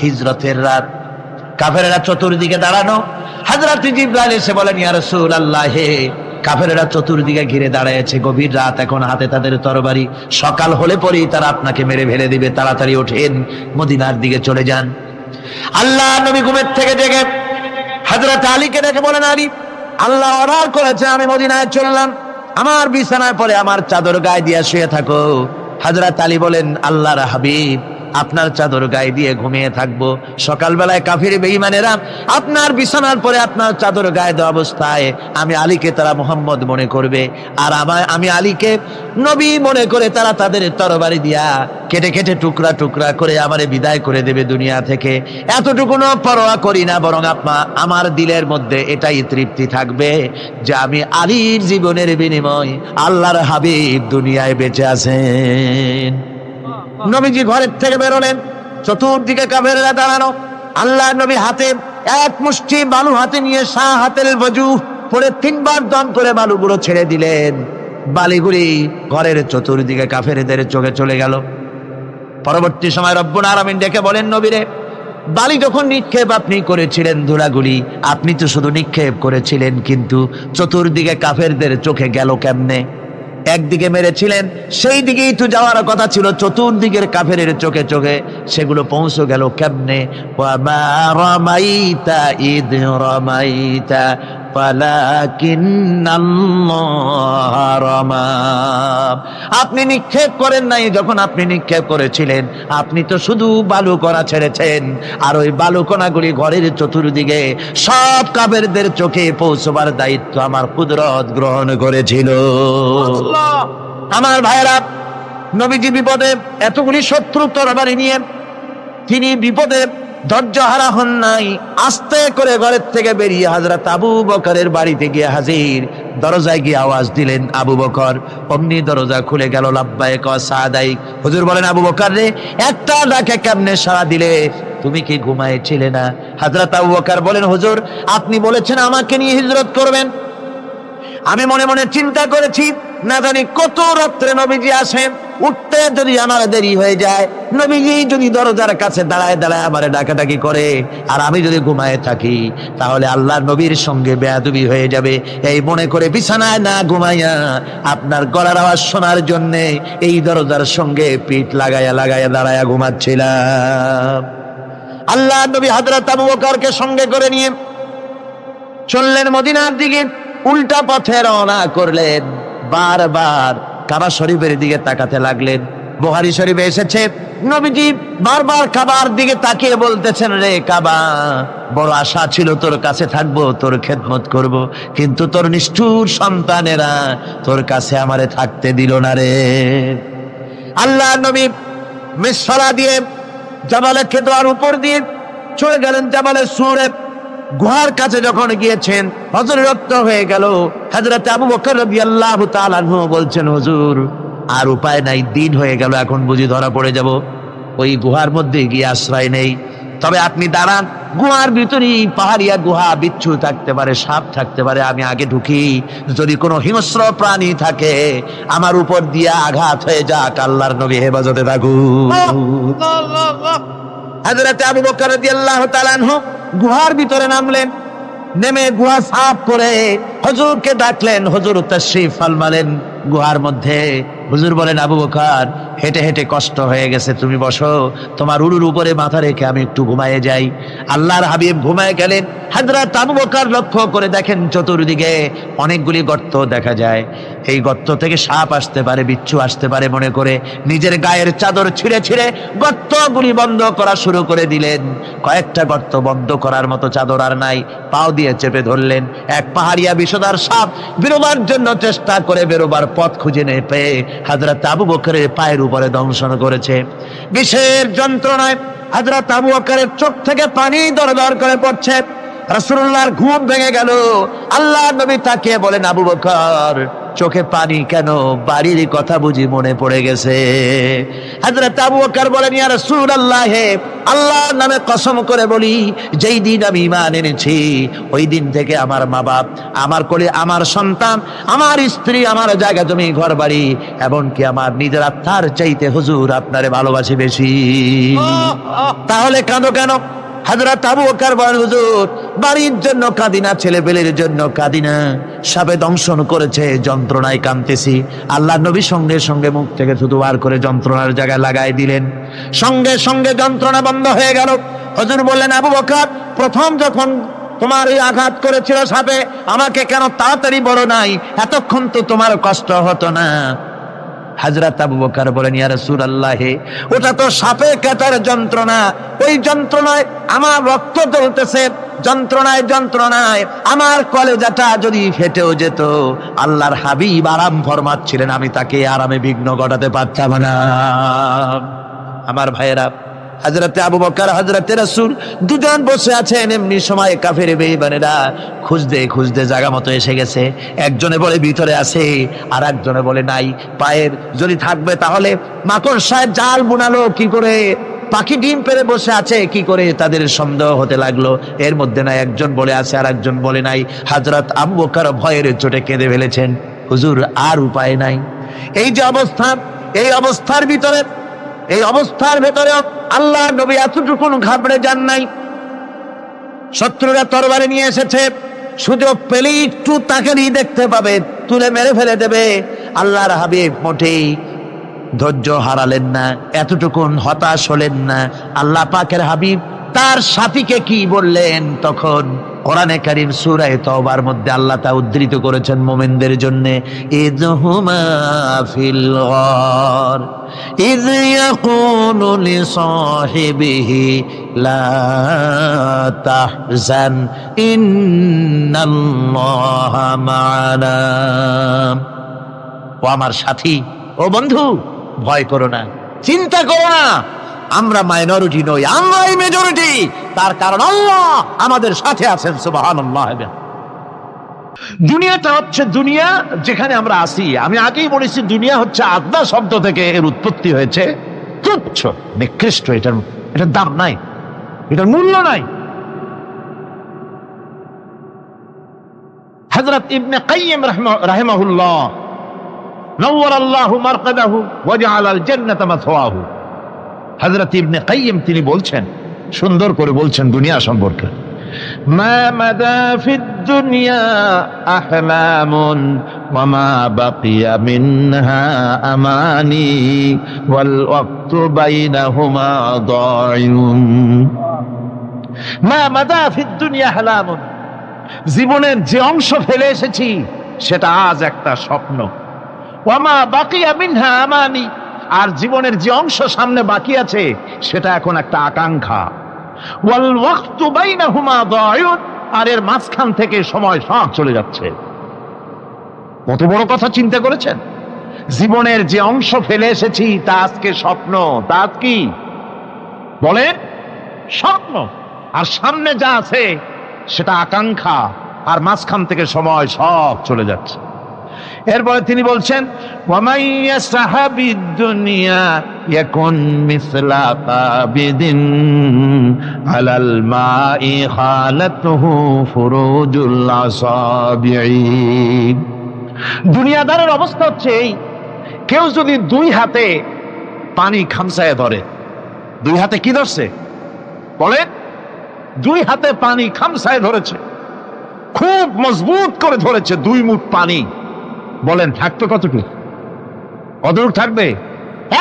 হিজরতের রাত, কাফেরেরা চতুর্দিকে দাঁড়ানো। হযরত জিবরাইল এসে বলেন, ইয়া রাসূলুল্লাহ, হে কাফেরেরা চতুর্দিকে ঘিরে দাঁড়িয়েছে, গভীর রাত, এখন হাতে তাদের তরবারি, সকাল হলে পরেই তারা আপনাকে মেরে ফেলে দিবে, তাড়াতাড়ি ওঠেন, মদিনার দিকে চলে যান। আল্লাহ নবী ঘুমের থেকে জেগে হযরত আলীকে ডেকে বলেন, আলী, আল্লাহ অর্ডার করেছে আমি মদিনায় চললাম, আমার বিছানায় পরে আমার চাদর গায়ে দিয়ে শুয়ে থাকো। হযরত আলী বলেন, আল্লাহর হাবিব, আপনার চাদর গায়ে দিয়ে ঘুমিয়ে থাকবো, সকালবেলায় কাফির বেঈমানেরা আপনার বিছানার পরে আপনার চাদর গায়ে দেওয়া অবস্থায় আমি আলীকে তারা মুহাম্মদ মনে করবে, আর আমি আলীকে নবী মনে করে তারা তাদের তরবারি দিয়া কেটে কেটে টুকরা টুকরা করে আমারে বিদায় করে দেবে দুনিয়া থেকে। এতটুকুনো পরোয়া করি না, বরং আমার দিলের মধ্যে এটাই তৃপ্তি থাকবে যে আমি আলীর জীবনের বিনিময় আল্লাহর হাবিব দুনিয়ায় বেঁচে আছেন। নবীজি ঘরের থেকে বেরোলেন, চতুর্দিকে কাফেররা দাঁড়ানো। আল্লাহ নবী হাতে এক মুষ্টি বালু হাতে নিয়ে শাহাতেল ওযু পরে 3 বার দম করে বালুগুলো ছেড়ে দিলেন। বালিগুলি ঘরের চতুর্দিকে কাফেরদের চোখে চলে গেল। পরবর্তী সময় রব্বুল আলামিন ডেকে বলেন, নবীরে, বালি যখন নিক্ষেপ আপনি করেছিলেন, ধুলাগুলি আপনি তো শুধু নিক্ষেপ করেছিলেন, কিন্তু চতুর্দিকে কাফেরদের চোখে গেল কেমনে? একদিকে মেরেছিলেন, সেই দিকেই তো যাওয়ার কথা ছিল, চতুর্দিকের কাফেরের চোখে চোখে সেগুলো পৌঁছে গেল কেমনে? ওয়া মা রামাইতা ইদ রামাইতা ফালাকিন্নাল্লাহ রামা। আপনি নিক্ষেপ করেন নাই, যখন আপনি নিক্ষেপ করেছিলেন আপনি তো শুধু বালু কণা ছেড়েছেন, আর ওই বালু কণাগুলি ঘরের চতুর্দিকে সব কাফেরদের চোখে পৌঁছবার দায়িত্ব আমার কুদরত গ্রহণ করেছিল। আমার ভাইরা, নবীজি বিপদে, এতগুলি শত্রু তরবারি নিয়ে তিনি বিপদে ধৈর্য হারা হন নাই, আস্তে করে ঘরের থেকে বেরিয়ে হযরত আবু বকরের বাড়িতে গিয়ে হাজির। দরজায় গিয়ে আওয়াজ দিলেন, আবু বকর। অমনি দরজা খুলে গেল, লাব্বাইক ওয়া সাদাইক। হুজুর বলেন, আবু বকর রে, একটা ডাকে কেমনে সাড়া দিলে? তুমি কি ঘুমাইছিলে না? হযরত আবু বকর বলেন, হুজুর, আপনি বলেছেন আমাকে নিয়ে হিজরত করবেন, আমি মনে মনে চিন্তা করেছি, না জানি কত রাত্রে নবীজি আসেন, উঠতে যদি আমার দেরি হয়ে যায়, নবীজি যদি দরজার কাছে দাঁড়ায় দাঁড়ায় আমারে ডাকাডাকি করে, আর আমি যদি ঘুমায় থাকি, তাহলে আল্লাহ নবীর সঙ্গে বেয়াদবি হয়ে যাবে। এই মনে করে বিছানায় না ঘুমাইয়া আপনার গলার আওয়াজ শোনার জন্য এই দরজার সঙ্গে পিঠ লাগাইয়া লাগাইয়া দাঁড়াইয়া ঘুমাচ্ছিলাম। আল্লাহ নবী হযরত আবু বকরকে সঙ্গে করে নিয়ে চললেন মদিনার দিকে, উল্টা পথে রওনা করলেন। বারবার কাবা শরীফের দিকে তাকাতে লাগলেন। বুখারী শরীফে এসেছে, নবীজি বারবার কাবার দিকে তাকিয়ে বলতেছেন, রে কাবা, বড় আশা ছিল তোর কাছে থাকবো, তোর খেদমত করব, কিন্তু তোর নিষ্ঠুর সন্তানেরা তোর কাছে আমারে থাকতে দিল না রে। আল্লাহ নবী মিসফালা দিয়ে জাবালে খেদোয়ার উপর দিয়ে চলে গেলেন জাবালে সুরে। গুহার কাছে যখন গিয়েছেন, হযরত রক্ত হয়ে গেল। হযরত আবু বকর রাদিয়াল্লাহু তাআলা আনহু বলছেন, হুজুর, আর উপায় নাই, দিন হয়ে গেল, এখন বুঝি ধরা পড়ে যাব, ওই গুহার মধ্যে গিয়ে আশ্রয় নেই। তবে আপনি দাঁড়ান, গুহার ভিতরেই পাহাড়িয়া গুহা, বিচ্ছু থাকতে পারে, সাপ থাকতে পারে, আমি আগে ঢুকি, যদি কোনো হিংস্র প্রাণী থাকে আমার উপর দিয়ে আঘাত হয়ে যাক, আল্লাহর নবী হেফাজতে থাকুন। হযরত আবু বকর রাদিয়াল্লাহু তাআলা আনহু গুহার ভিতরে নামলেন। নেমে গুহা সাফ করে হুজুরকে ডাকলেন। হুজুর তাশরীফ ফরমালেন গুহার মধ্যে। হুজুর বলেন, আবু বকর, হেঁটে হেঁটে কষ্ট হয়ে গেছে, তুমি বসো, তোমার উরুর উপরে মাথা রেখে আমি একটু ঘুমায়ে যাই। আল্লাহর হাবিব ঘুমায় গেলেন। হযরত আবু বকর লক্ষ্য করে দেখেন চতুর্দিকে অনেকগুলি গর্ত দেখা যায়। এই গর্ত থেকে সাপ আসতে পারে, বিচ্ছু আসতে পারে মনে করে নিজের গায়ের চাদর ছিঁড়ে ছিঁড়ে গর্তগুলি বন্ধ করা শুরু করে দিলেন। কয়েকটা গর্ত বন্ধ করার মতো চাদর আর নাই, পাও দিয়ে চেপে ধরলেন। এক পাহাড়িয়া বিষধর সাপ বেরোবার জন্য চেষ্টা করে বেরোবার পথ খুঁজে না পেয়ে হযরত আবু বকরের পায়ের উপরে দংশন করেছে। বিষের যন্ত্রণায় হযরত আবু বকরের চোখ থেকে পানি দরদর করে পড়ছে। রাসূলুল্লাহর ঘুম ভেঙে গেল। আল্লাহর নবী তাকিয়ে বলেন, আবু বকর, চোখে পানি কেন? বাড়ির কথা বুঝি মনে পড়ে গেছে। হযরত আবু বকর বলেন, ইয়া রাসূলুল্লাহ, আল্লাহর নামে কসম করে বলি, যেই দিন আমি ঈমান এনেছি ওই দিন থেকে আমার মা বাপ, আমার কোলে আমার সন্তান, আমার স্ত্রী, আমার জায়গা জমি ঘর বাড়ি, এমনকি আমার নিজের আত্মার চাইতে হুজুর আপনারে ভালোবাসি বেশি। তাহলে কাঁদো কেন? হযরত আবু বকর বলেন, হুজুর বাড়ির জন্য কাঁদি না, ছেলে পেলের জন্য কাঁদি না, সাপে দংশন করেছে যন্ত্রণায় কাঁদতেছি। আল্লাহ নবী সঙ্গে সঙ্গে মুখ থেকে থুতু বার করে যন্ত্রণার জায়গায় লাগাই দিলেন, সঙ্গে সঙ্গে যন্ত্রণা বন্ধ হয়ে গেল। হুজুর বললেন, আবু বকর, প্রথম যখন তোমার এই আঘাত করেছিল সাপে, আমাকে কেন তাড়াতাড়ি বলো নাই? এতক্ষণ তো তোমার কষ্ট হতো না। হযরত আবু বকর বলেন, ইয়া রাসূলুল্লাহ, ওটা তো সাপে কাটার যন্ত্রণা, ওই যন্ত্রণায় আমার রক্ত জ্বলতেছে, যন্ত্রণায় যন্ত্রণায় আমার কলেজাটা যদি ফেটেও যেত। আল্লাহর হাবিব আরাম ফরমাচ্ছিলেন, আমি তাকে আরামে বিঘ্ন ঘটাতে পারতাম না। আমার ভাইয়েরা, হযরতে আবু বকর, হযরতে রাসূল দুজন বসে আছেন। এমনি সময় কাফের বেঈমানেরা খুঁজতে খুঁজতে জায়গা মতো এসে গেছে। একজনে বলে ভিতরে আছে, আর একজনে বলে নাই। পায়ের যদি থাকবে তাহলে মাকড়সায় জাল বুনালো কি করে, পাখি ডিম পেড়ে বসে আছে কি করে, তাদের সন্দেহ হতে লাগলো। এর মধ্যে না একজন বলে আছে আর একজন বলে নাই। হযরত আবু বকর ভয়ের চোটে কেঁদে ফেলেছেন, হুজুর আর উপায় নাই। এই যে অবস্থা, এই অবস্থার ভিতরে, এই অবস্থার ভেতরে আল্লাহ নবী এতটুকু ঘাবড়ে যান নাই। শত্রুরা তরবারি নিয়ে এসেছে, সুযোগ পেলেই একটু তাকেই দেখতে পাবে, তুলে মেরে ফেলে দেবে। আল্লাহর হাবিব মোটেই ধৈর্য হারালেন না, এতটুকুন হতাশ হলেন না। আল্লাহ পাকের হাবিব তার সাথীকে কি বললেন? তখন কোরআনে কারীম সূরা তাওবার মধ্যে আল্লাহ তা উদ্ধৃত করেছেন মুমিনদের জন্য, ইযহুমা ফিল গার ইয ইয়াকুলু লিসাহিবিহি লা তাহজান ইন্নাল্লাহা মা'ানা। ও আমার সাথী, ও বন্ধু, ভয় করো না, চিন্তা করো না, আমরা মাইনরিটি নই, আমরাই মেজরিটি। তার কারণ আল্লাহ আমাদের সাথে আছেন। সুবহানাল্লাহ। দুনিয়াটা হচ্ছে দুনিয়া যেখানে আমরা আছি। আমি আগেই বলেছি, দুনিয়া হচ্ছে আদনা শব্দ থেকে এর উৎপত্তি হয়েছে। তুচ্ছ, নিকৃষ্ট, এটার দাম নাই, এটার মূল্য নাই। হযরত ইবনে কাইয়িম রাহিমাহুল্লাহ, নওয়ারাল্লাহু মারকাদাহু ওয়া জাআলাল জান্নাতা মাসওয়াহু, হযরত ইবনে কাইয়িম তিনি বলছেন, সুন্দর করে বলছেন দুনিয়া সম্পর্কে, মা মাদা ফিদ দুনিয়া আহলামুন ওয়া মা বাকিয়া মিনহা আমানি ওয়াল ওয়াক্তু বাইনাহুমা দায়ুন। মা মাদা ফিদ দুনিয়া আহলামুন, জীবনের যে অংশ ফেলে এসেছি সেটা আজ একটা স্বপ্ন। ওয়া মা বাকিয়া মিনহা আমানি, আর জীবনের যে অংশ সামনে বাকি আছে সেটা এখন একটা আকাঙ্ক্ষা। ওয়াল ওয়াক্তু বাইনাহুমা দায়ুন, আর এর মাঝখান থেকে সময় সব চলে যাচ্ছে। কত বড় কথা চিন্তা করেছেন? জীবনের যে অংশ ফেলে এসেছি তা আজকে স্বপ্ন, তা কি বলেন? স্বপ্ন। আর সামনে যা আছে সেটা আকাঙ্ক্ষা, আর মাঝখান থেকে সময় সব চলে যাচ্ছে। এরপরে তিনি বলছেন, ওয়ামাইয়া সাহাবিদ দুনিয়া ইয়াকুন মিসলা কাবিদিন আলাল মাই খালাতুহু ফুরুজুল আসাবিঈ। দুনিয়াদারের অবস্থা হচ্ছে এই, কেউ যদি দুই হাতে পানি খামসায় ধরে, দুই হাতে কি ধরছে বলেন? দুই হাতে পানি খামসায় ধরেছে, খুব মজবুত করে ধরেছে, 2 মুঠ পানি। বলেন থাকতো কতটুকু? কতটুকু থাকবে?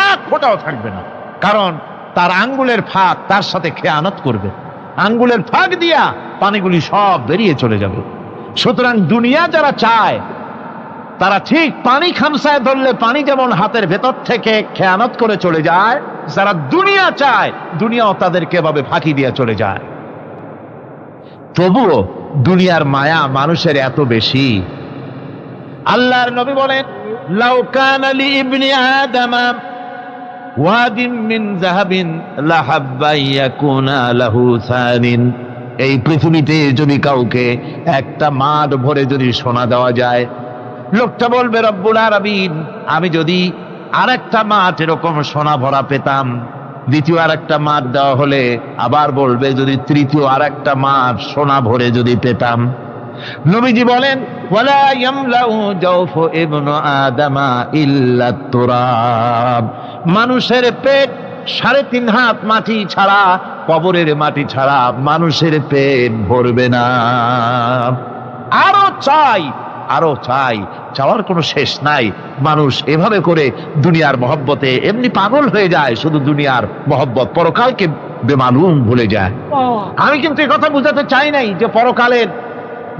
1 ফোঁটাও থাকবে না। কারণ তার আঙ্গুলের ফাঁক তার সাথে খেয়ানত করবে, আঙ্গুলের ফাঁক দিয়া পানিগুলি সব বেরিয়ে চলে যাবে। সুতরাং দুনিয়া যারা চায় তারা ঠিক পানি খামসায় ধরলে পানি যেমন হাতের ভেতর থেকে খেয়ানত করে চলে যায়, যারা দুনিয়া চায় দুনিয়াও তাদেরকে এভাবে ফাঁকি দিয়ে চলে যায়। তবুও দুনিয়ার মায়া মানুষের এত বেশি। আল্লাহর নবী বলেন, লাউ কানা লি ইবনি আদামা ওয়াদিন মিন যাহাবিন লাহাব্বা ইয়াকুনা লাহু সানিন। এই পৃথিবীতে যদি কাউকে একটা মাঠ ভরে যদি সোনা দেওয়া যায়, লোকটা বলবে রব্বুল আলামিন, আমি যদি আরেকটা মাঠ এরকম সোনা ভরা পেতাম, দ্বিতীয় আরেকটা মাঠ দেওয়া হলে আবার বলবে যদি তৃতীয় আরেকটা মাঠ সোনা ভরে যদি পেতাম। নবীজি বলেন ওয়ালা ইয়ামলাউ জাওফু ইবনু আদামা ইল্লা তুরাব, মানুষের পেট 3.5 হাত মাটি ছাড়া, কবরের মাটি ছাড়া মানুষের পেট ভরবে না। আরো চাই, আরো চাই, চাওয়ার কোনো শেষ নাই। মানুষ এভাবে করে দুনিয়ার মহব্বতে এমনি পাগল হয়ে যায়, শুধু দুনিয়ার মহব্বত, পরকালকে বেমালুম ভুলে যায়। আমি কিন্তু এই কথা বুঝাতে চাই নাই যে পরকালের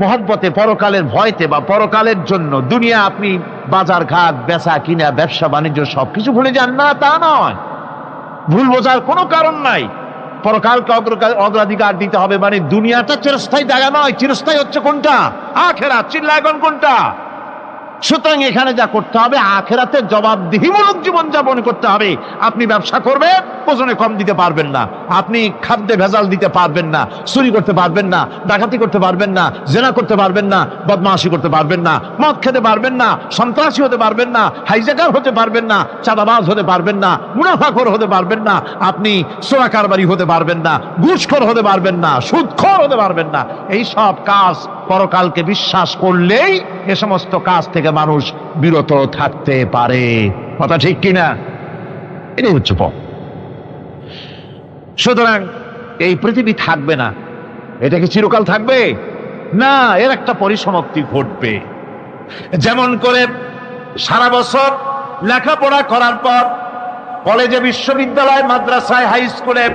মহব্বতে, পরকালের ভয়তে বা পরকালের জন্য দুনিয়া আপনি বাজার ঘাট, বেচা কিনা, ব্যবসা বাণিজ্য সবকিছু ভুলে যান না, তা নয়। ভুল বোঝার কোনো কারণ নাই। পরকালকে অগ্রাধিকার দিতে হবে, মানে দুনিয়াটা চিরস্থায়ী জায়গা নয়। চিরস্থায়ী হচ্ছে কোনটা? আখিরাত। চিল্লায় এখন কোনটা? সুতরাং এখানে যা করতে হবে, আখিরাতের জবাবদিহিমূলক জীবন যাপন করতে হবে। আপনি ব্যবসা করবেন, ওজনে কম দিতে পারবেন না, আপনি খাদ্যে ভেজাল দিতে পারবেন না, চুরি করতে পারবেন না, ডাকাতি করতে পারবেন না, জেনা করতে পারবেন না, বদমাশি করতে পারবেন না, মদ খেতে পারবেন না, সন্ত্রাসী হতে পারবেন না, হাইজ্যাকার হতে পারবেন না, চাঁদাবাজ হতে পারবেন না, মুনাফাখোর হতে পারবেন না, আপনি চোরা কারবারি হতে পারবেন না, ঘুষখোর হতে পারবেন না, সুদখোর হতে পারবেন না। এই সব কাজ পরকালকে বিশ্বাস করলেই এ সমস্ত কাজ থেকে মানুষ বিরত থাকতে পারে। কথা ঠিক কিনা? এটাই হচ্ছে পথ। সুতরাং এই পৃথিবী থাকবে না, এটা কি চিরকাল থাকবে? না, এর একটা পরিসমাপ্তি ঘটবে। যেমন করে সারা বছর লেখাপড়া করার পর কলেজে, বিশ্ববিদ্যালয়, মাদ্রাসায়, হাই স্কুলে,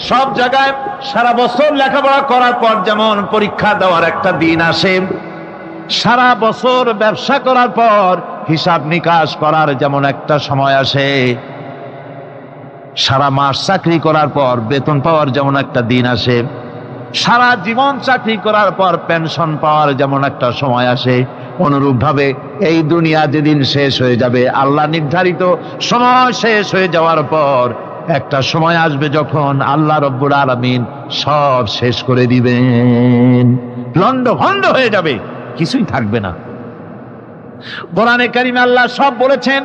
সব জায়গায় সারা বছর লেখাপড়া করার পর যেমন পরীক্ষা দেওয়ার একটা দিন আসে, সারা বছর ব্যবসা করার পর হিসাব নিকাশ করার যেমন একটা সময় আসে, সারা মাস চাকরি করার পর বেতন পাওয়ার যেমন একটা দিন আসে, সারা জীবন চাকরি করার পর পেনশন পাওয়ার যেমন একটা সময় আসে, অনুরূপ ভাবে এই দুনিয়া যেদিন শেষ হয়ে যাবে, আল্লাহ নির্ধারিত সময় শেষ হয়ে যাওয়ার পর একটা সময় আসবে যখন আল্লাহ রব্বুল আলামিন সব শেষ করে দিবেন, লন্ড ভন্ড হয়ে যাবে, কিছুই থাকবে না। কোরআনে কারিমে আল্লাহ সব বলেছেন,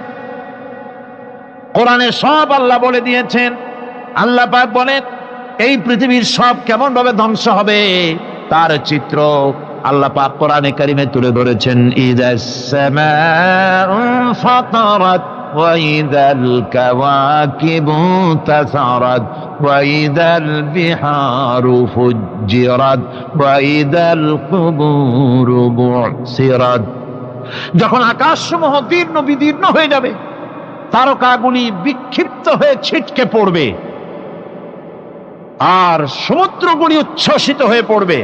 কোরআনে সব আল্লাহ বলে দিয়েছেন। আল্লাহ পাক বলেন এই পৃথিবীর সব কেমন ভাবে ধ্বংস হবে তার চিত্র আল্লাহ পাক কোরআনে কারিমে তুলে ধরেছেন। ইযাস সামাউ ফাতারাত ওয়া ইযাল কাওয়াকিবু তাসারাত ওয়া ইযাল বিহারু ফুজ্জিরাত ওয়া ইযাল কুবুরু বুসিরাত। যখন আকাশসমূহ দীর্ণ বিদীর্ণ হয়ে যাবে, তারকাগুলি বিক্ষিপ্ত হয়ে ছিটকে পড়বে, আর সমুদ্রগুলি উচ্ছ্বসিত হয়ে পড়বে,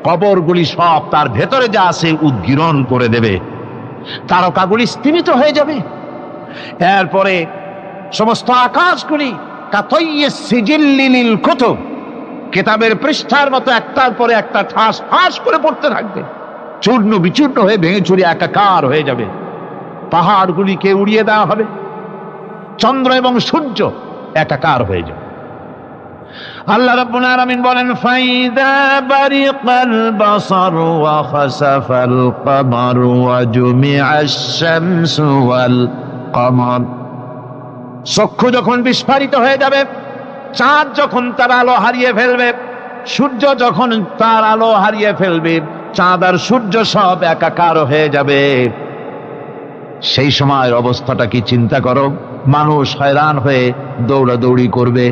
কবরগুলি সব তার ভেতরে যা আছে উদ্গীরণ করে দেবে, তারকাগুলি স্তিমিত হয়ে যাবে। এরপরে সমস্ত আকাশগুলি কাতাইয়্যিস সিজিল্লি লিল কুতুব, কিতাবের পৃষ্ঠার মতো একটার পরে একটা ঠাস ঠাস করে পড়তে থাকবে, চূর্ণ বিচূর্ণ হয়ে ভেঙে চুরে একাকার হয়ে যাবে। পাহাড়গুলিকে উড়িয়ে দেওয়া হবে, চন্দ্র এবং সূর্য একাকার হয়ে যাবে। আল্লাহ রাব্বুল আলামিন বলেন ফাইদা বারিকাল বাসার ওয়া খাসাফাল কমার ওয়া জুমিআশ শামসু ওয়াল কমার। চক্ষু যখন বিস্ফারিত হয়ে যাবে, চাঁদ যখন তার আলো হারিয়ে ফেলবে, সূর্য যখন তার আলো হারিয়ে ফেলবে, চাঁদ আর সূর্য সব একাকার হয়ে যাবে, সেই সময়ের অবস্থাটা কি চিন্তা করো। মানুষ হয়রান হয়ে দৌড়াদৌড়ি করবে।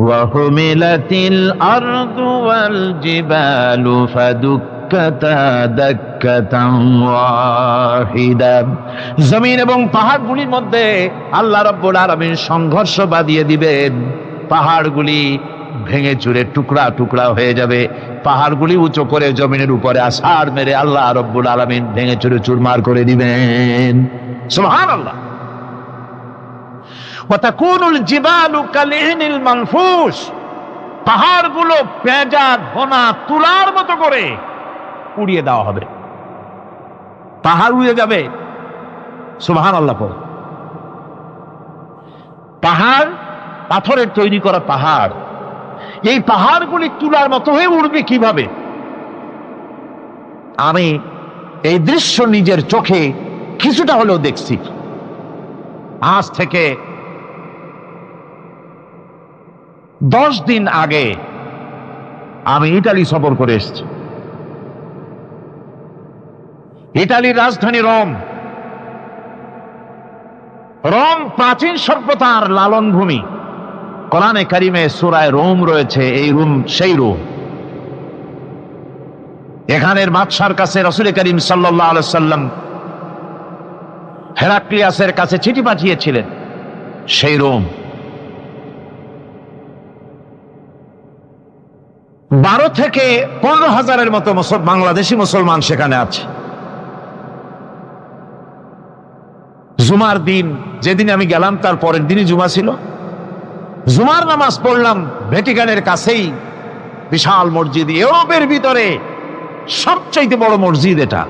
ওয়াহুমিলাতিল আরদু ওয়াল জিবালু ফাদুক্কাতা দাক্কাতান ওয়াহিদা। জমিন এবং পাহাড়গুলির মধ্যে আল্লাহ রাব্বুল আলামিন সংঘর্ষ বাঁধিয়ে দিবেন, পাহাড়গুলি ভেঙে চুরে টুকরা টুকরা হয়ে যাবে, পাহাড়গুলি উঁচু করে জমিনের উপরে আছাড় মেরে আল্লাহ রাব্বুল আলামিন ভেঙে চুরে চুরমার করে দিবেন। সুবহানাল্লাহ। ওয়া তাকুনুল জিবালু কালইহনিল মানফুস, পাহাড়গুলো পেঁজা ঘোনা তুলার মতো করে উড়িয়ে দেওয়া হবে, পাহাড় উড়ে যাবে। সুবহানাল্লাহ। পাহাড় পাথরের তৈরি করা পাহাড়, এই পাহাড়গুলি তুলার মতো হয়ে উড়বে কিভাবে? আমি এই দৃশ্য নিজের চোখে কিছুটা হলেও দেখছি। আজ থেকে 10 দিন আগে আমি ইটালি সফর করে এসেছি। ইটালির রাজধানী রোম। রোম প্রাচীন সভ্যতার লালন ভূমি। কোরআনে কারিমে সূরায় রোম রয়েছে। এই রোম সেই রোম। এখানের বাদশার কাছে রাসূল করিম সাল্লাল্লাহু আলাইহি সাল্লাম হেরাক্লিয়াসের কাছে চিঠি পাঠিয়েছিলেন। সেই রোম 12 থেকে 15,000-এর মতো বাংলাদেশি মুসলমান সেখানে আছে। জুমার দিন, যেদিন আমি গেলাম তার পরের দিনই জুমা ছিল। জুমার নামাজ পড়লাম ভ্যাটিকানের কাছেই বিশাল মসজিদ, ইউরোপের ভিতরে সবচাইতে বড় মসজিদ এটা।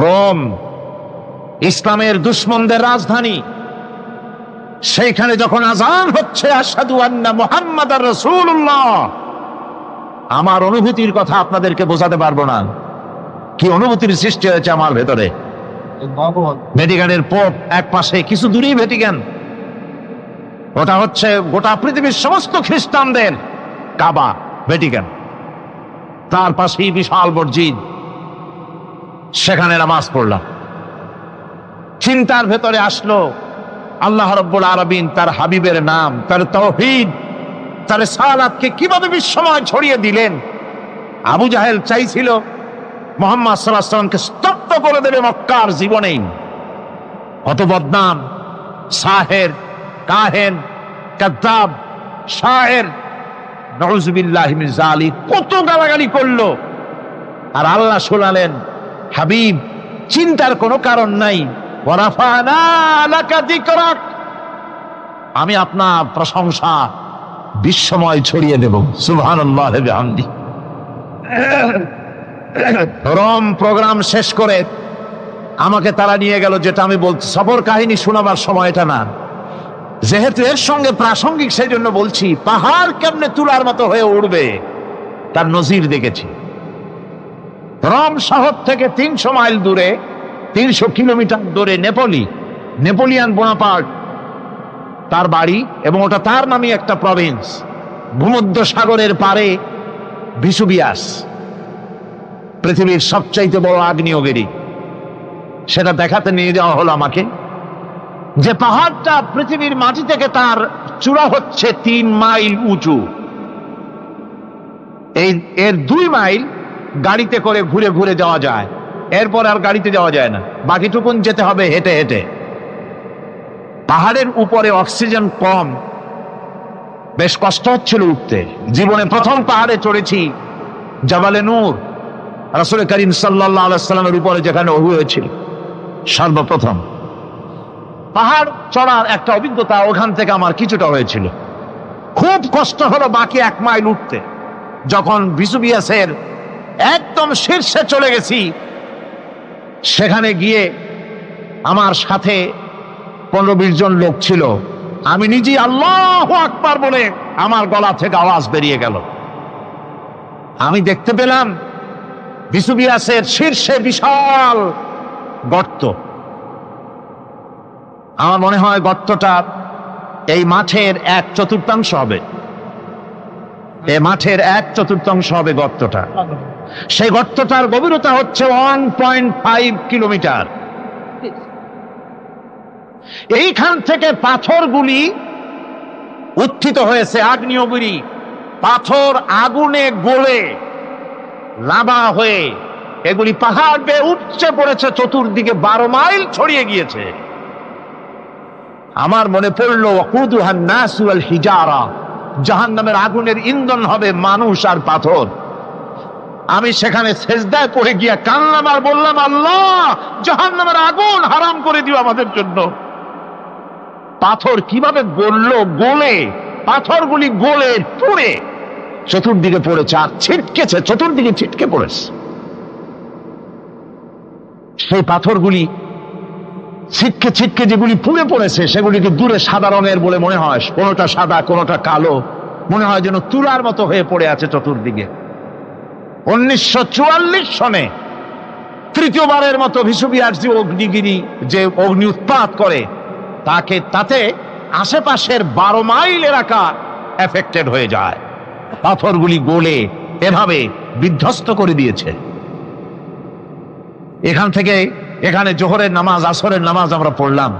রোম ইসলামের দুশমনদের রাজধানী। সেইখানে যখন আযান হচ্ছে আশহাদু আন্না মুহাম্মাদার রাসূলুল্লাহ, আমার অনুভূতির কথা আপনাদেরকে বোঝাতে পারবো না, কি অনুভূতির সৃষ্টি হয়েছে আমার ভেতরে। ভ্যাটিকানের পোপ এক পাশে, কিছু দূরেই ভ্যাটিকান। ওটা হচ্ছে গোটা পৃথিবীর সমস্ত খ্রিস্টানদের কাবা, ভ্যাটিকান। তার পাশেই বিশাল মসজিদ, সেখানে নামাজ পড়লাম। চিন্তার ভেতরে আসলো আল্লাহ রাব্বুল আলামিন তার হাবিবের নাম, তার তাওহীদ, তার সালাতকে কিভাবে বিশ্বময় ছড়িয়ে দিলেন। আবু জাহেল চাইছিল মুহাম্মদ সাল্লাল্লাহু আলাইহি ওয়াসাল্লামকে স্তব্ধ করে দেবে মক্কার জীবনেই। কত বদনাম, সাহের, কাহেন, কাযযাব, শায়ের, নাউযুবিল্লাহি মিন যালিক, কত গালাগালি করলো। আর আল্লাহ শোনালেন, হাবিব চিন্তার কোনো কারণ নাই, ওয়ারাফা'না লাকা যিকরাক, আমি আপনার প্রশংসা বিশ্বময় ছড়িয়ে দেব। সুবহানাল্লাহি ওয়া বিহামদি। রোম প্রোগ্রাম শেষ করে আমাকে তারা নিয়ে গেল, যেটা আমি বলছি সফর কাহিনী শোনাবার সময় এটা না, যেহেতু এর সঙ্গে প্রাসঙ্গিক সেই জন্য বলছি। পাহাড় কেমনে তুলার মতো হয়ে উঠবে তার নজির দেখেছি। রোম শহর থেকে 300 মাইল দূরে, 300 কিলোমিটার দূরে নেপোলিয়ান বোনাপার্ট তার বাড়ি, এবং ওটা তার নামে একটা প্রভিন্স। ভূমধ্য সাগরের পারে ভিসুভিয়াস, পৃথিবীর সবচাইতে বড় আগ্নেয়গিরি। সেটা দেখাতে নিয়ে যাওয়া হলো আমাকে, যে পাহাড়টা পৃথিবীর মাটি থেকে তার চূড়া হচ্ছে 3 মাইল উঁচু। এর 2 মাইল গাড়িতে করে ঘুরে ঘুরে যাওয়া যায়, এরপর আর গাড়িতে যাওয়া যায় না, বাকিটুকুন যেতে হবে হেঁটে হেঁটে। পাহাড়ের উপরে অক্সিজেন কম, বেশ কষ্ট হচ্ছিল উঠতে। জীবনে প্রথম পাহাড়ে চড়েছি জাবালে নূর, রাসূল করিম সাল্লাল্লাহু আলাইহি ওয়াসাল্লামের উপরে যেখানে ওহী হয়েছিল সর্বপ্রথম। পাহাড় চড়ার একটা অভিজ্ঞতা ওখান থেকে আমার কিছুটা হয়েছিল। খুব কষ্ট হলো বাকি 1 মাইল উঠতে। যখন ভিসুভিয়াসের একদম শীর্ষে চলে গেছি, সেখানে গিয়ে আমার সাথে 15-20 জন লোক ছিল। আমি নিজেই আল্লাহু আকবার বলে আমার গলা থেকে আওয়াজ বেরিয়ে গেল। আমি দেখতে পেলাম ভিসুভিয়াসের শীর্ষে বিশাল গর্ত। আমার মনে হয় গর্তটা এই মাঠের 1/4 হবে। এই মাঠের 1/4 হবে গর্তটা। সেই গর্তটার গভীরতা হচ্ছে 1.5 কিলোমিটার। এইখান থেকে পাথরগুলি উত্থিত হয়েছে, আগ্নেয়গিরি পাথর আগুনে গলে লাভা হয়ে এগুলি পাহাড় বেয়ে উঠছে পড়েছে, চতুর্দিকে 12 মাইল ছড়িয়ে গিয়েছে। আমার মনে পড়ল ওয়াকুদুহান নাস ওয়াল হিজারা, জাহান্নামের আগুনের ইন্ধন হবে মানুষ আর পাথর। আমি সেখানে সেজদায় পড়ে গিয়া কান্নাম আর বললাম, আল্লাহ জাহান্নামের আগুন হারাম করে দিও আমাদের জন্য। পাথর কিভাবে গলল, গলে পাথরগুলি গলে পুড়ে চতুর্দিকে পড়েছে আর ছিটকেছে, চতুর্দিকে ছিটকে পড়েছে। সেই পাথরগুলি ছিটকে ছিটকে যেগুলি পুড়ে পড়েছে সেগুলিকে দূরে সাদা রঙের বলে মনে হয়, কোনোটা সাদা কোনোটা কালো, মনে হয় যেন তুলার মতো হয়ে পড়ে আছে চতুর্দিকে। 1944 সনে তৃতীয়বারের মতো ভিসুভিয়াস যে অগ্নিগিরি যে অগ্নি উৎপাত করে তাতে আশেপাশের 12 মাইল এলাকা এফেক্টেড হয়ে যায়। পাথরগুলি গলে এভাবে বিধ্বস্ত করে দিয়েছে। এখান থেকে এখানে জোহরের নামাজ, আসরের নামাজ আমরা পড়লাম,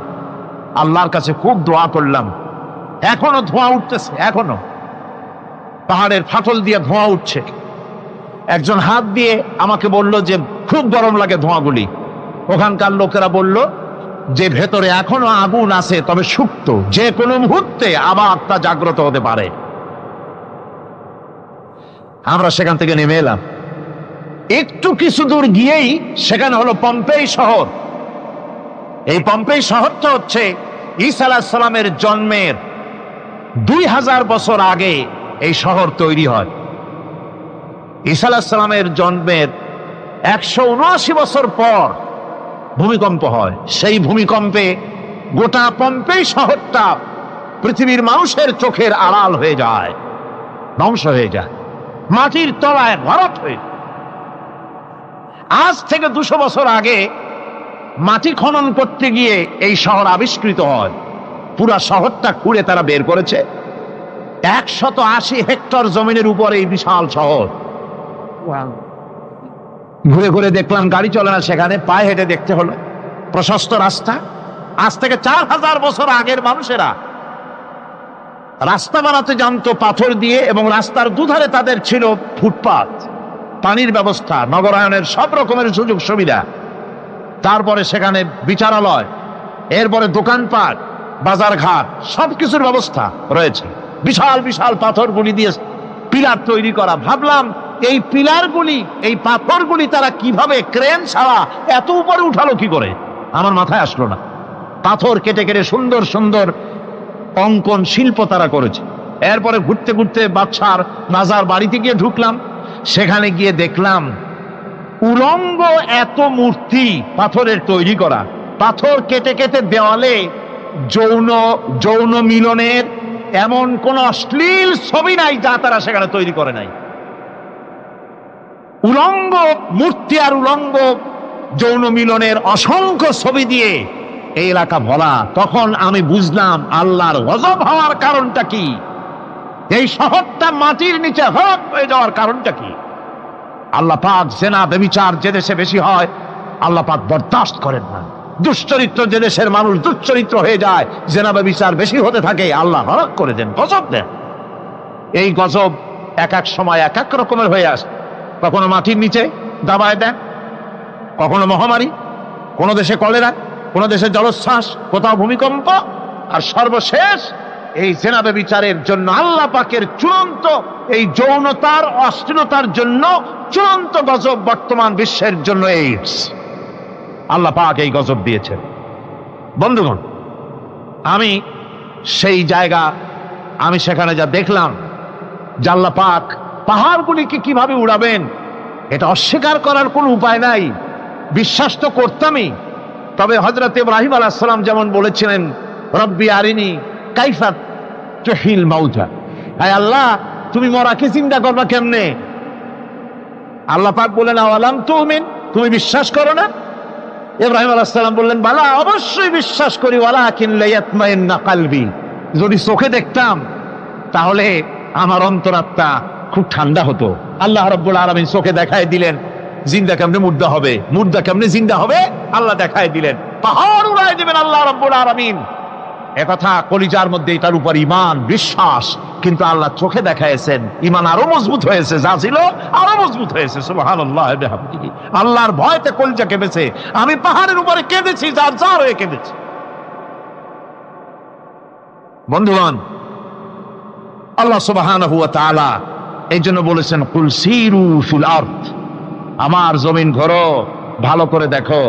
আল্লাহর কাছে খুব দোয়া করলাম। এখনো ধোঁয়া উঠতেছে, এখনো পাহাড়ের ফাটল দিয়ে ধোঁয়া উঠছে। একজন হাত দিয়ে আমাকে বলল যে খুব গরম লাগে ধোঁয়াগুলি। ওখানকার লোকেরা বলল যে ভেতরে এখনো আগুন আছে, তবে সুপ্ত, যে কোনো মুহূর্তে আবার তা জাগ্রত হতে পারে। আমরা সেখান থেকে নেমে এলাম। একটু কিছু দূর গিয়েই সেখানে হলো পম্পেই শহর। এই পম্পেই শহরটা হচ্ছে ঈসা আলাইহিস সালামের জন্মের 2000 বছর আগে এই শহর তৈরি হয়। ঈসা আলাইহিস সালামের জন্মের 179 বছর পর ভূমিকম্প হয়। সেই ভূমিকম্পে গোটা পম্পেই শহরটা পৃথিবীর মানুষের চোখের আড়াল হয়ে যায়, ধ্বংস হয়ে যায়, মাটির তলায় ভরাট হয়ে যায়। আজ থেকে 200 বছর আগে মাটি খনন করতে গিয়ে এই শহর আবিষ্কৃত হয়। পুরা শহরটা খুঁড়ে তারা বের করেছে। 180 হেক্টর জমিনের উপরে এই বিশাল শহর। ঘুরে ঘুরে দেখলাম, গাড়ি চলে না সেখানে, পায়ে হেঁটে দেখতে হলো। প্রশস্ত রাস্তা। আজ থেকে 4000 বছর আগের মানুষেরা রাস্তা বানাতে জানতো পাথর দিয়ে, এবং রাস্তার দুধারে তাদের ছিল ফুটপাত, পানির ব্যবস্থা, নগরায়নের সব রকমের সুযোগ সুবিধা। তারপরে সেখানে বিচারালয়, এরপরে দোকানপাট, বাজার ঘাট, সবকিছুর ব্যবস্থা রয়েছে। বিশাল বিশাল পাথরগুলি দিয়ে পিলার তৈরি করা। ভাবলাম এই পিলারগুলি, এই পাথরগুলি তারা কিভাবে ক্রেন ছাড়া এত উপরে উঠালো কি করে, আমার মাথায় আসলো না। পাথর কেটে কেটে সুন্দর সুন্দর অঙ্কন শিল্প তারা করেছে। এরপরে ঘুরতে ঘুরতে বাদশার রাজার বাড়িতে গিয়ে ঢুকলাম। সেখানে গিয়ে দেখলাম উলঙ্গ এত মূর্তি পাথরের তৈরি করা। পাথর কেটে কেটে দেওয়ালে যৌন মিলনের এমন কোন অশ্লীল ছবি নাই যা তারা সেখানে তৈরি করে নাই। উলঙ্গ মূর্তি আর উলঙ্গ যৌন মিলনের অসংখ্য ছবি দিয়ে এই এলাকা ভরা। তখন আমি বুঝলাম আল্লাহর গজব হওয়ার কারণটা কি, এই শহরটা মাটির নিচে হরপ হয়ে যাওয়ার কারণটা কি। আল্লাহ পাক জেনা ব্যভিচার যে দেশে বেশি হয় আল্লাহ পাক বরদাস্ত করেন না। দুশ্চরিত্র যে দেশের মানুষ দুশ্চরিত্র হয়ে যায়, জেনা ব্যভিচার বেশি হতে থাকে, আল্লাহ হরক করে দেন, গজব দেন। এই গজব এক এক সময় এক এক রকমের হয়ে আসে। কখনো মাটির নিচে দাবায় দেন, কখনো মহামারী, কোনো দেশে কলেরা, কোনো দেশে জলোচ্ছ্বাস, কোথাও ভূমিকম্প, আর সর্বশেষ এই জেনা ব্যভিচারের জন্য আল্লাহ পাকের চূড়ান্ত এই যৌনতার অশ্লীলতার জন্য চূড়ান্ত গজব বর্তমান বিশ্বের জন্য এইডস। আল্লাহ পাক এই গজব দিয়েছেন। বন্ধুগণ, আমি সেই জায়গা, আমি সেখানে যা দেখলাম যে আল্লাহ পাক পাহাড়গুলিকে কিভাবে উড়াবেন, এটা অস্বীকার করার কোনো উপায় নাই। বিশ্বাস তো করতামই, তবে হযরত ইব্রাহিম আলাইহিস সালাম যেমন বলেছিলেন, রব্বি আরিনি কাইফা তুহিল মাউতা, আয় আল্লাহ তুমি মরাকে চিন্তা করবা কেমনে। আল্লাহ পাক বলেন, আওয়ালাম তুমিন, তুমি বিশ্বাস করো না? ইব্রাহিম আলাইহিস সালাম বললেন, বালা, অবশ্যই বিশ্বাস করি, ওয়ালাকিন লিয়াতমাইন্না কলবি, যদি চোখে দেখতাম তাহলে আমার অন্তরাত্মা খুব ঠান্ডা হতো। আল্লাহ রাব্বুল আলামিন চোখে দেখায় দিলেন জিন্দা কেমনে মুর্দা হবে, মুর্দা কেমনে জিন্দা হবে, আল্লাহ দেখায় দিলেন। পাহাড় উড়ায় দিবেন আল্লাহ রাব্বুল আলামিন। একথা কলিজার মধ্যে এটার উপর ঈমান বিশ্বাস, কিন্তু আল্লাহ চোখে দেখাইছেন, ঈমান আরো মজবুত হয়েছে, যা ছিল আরো মজবুত হয়েছে। সুবহানাল্লাহ ওয়া বিহামদিহি। আল্লাহর ভয়তে কলিজা কেঁপেছে। আমি পাহাড়ের উপরে কেঁদেছি, যার যার হয়ে কেঁদেছি। বন্ধুগণ, আল্লাহ সুবহানাহু ওয়া তাআলা এই জন্য বলেছেন, কুল সিরু ফিল আরদ, আমার জমিন ঘোরো, ভালো করে দেখো,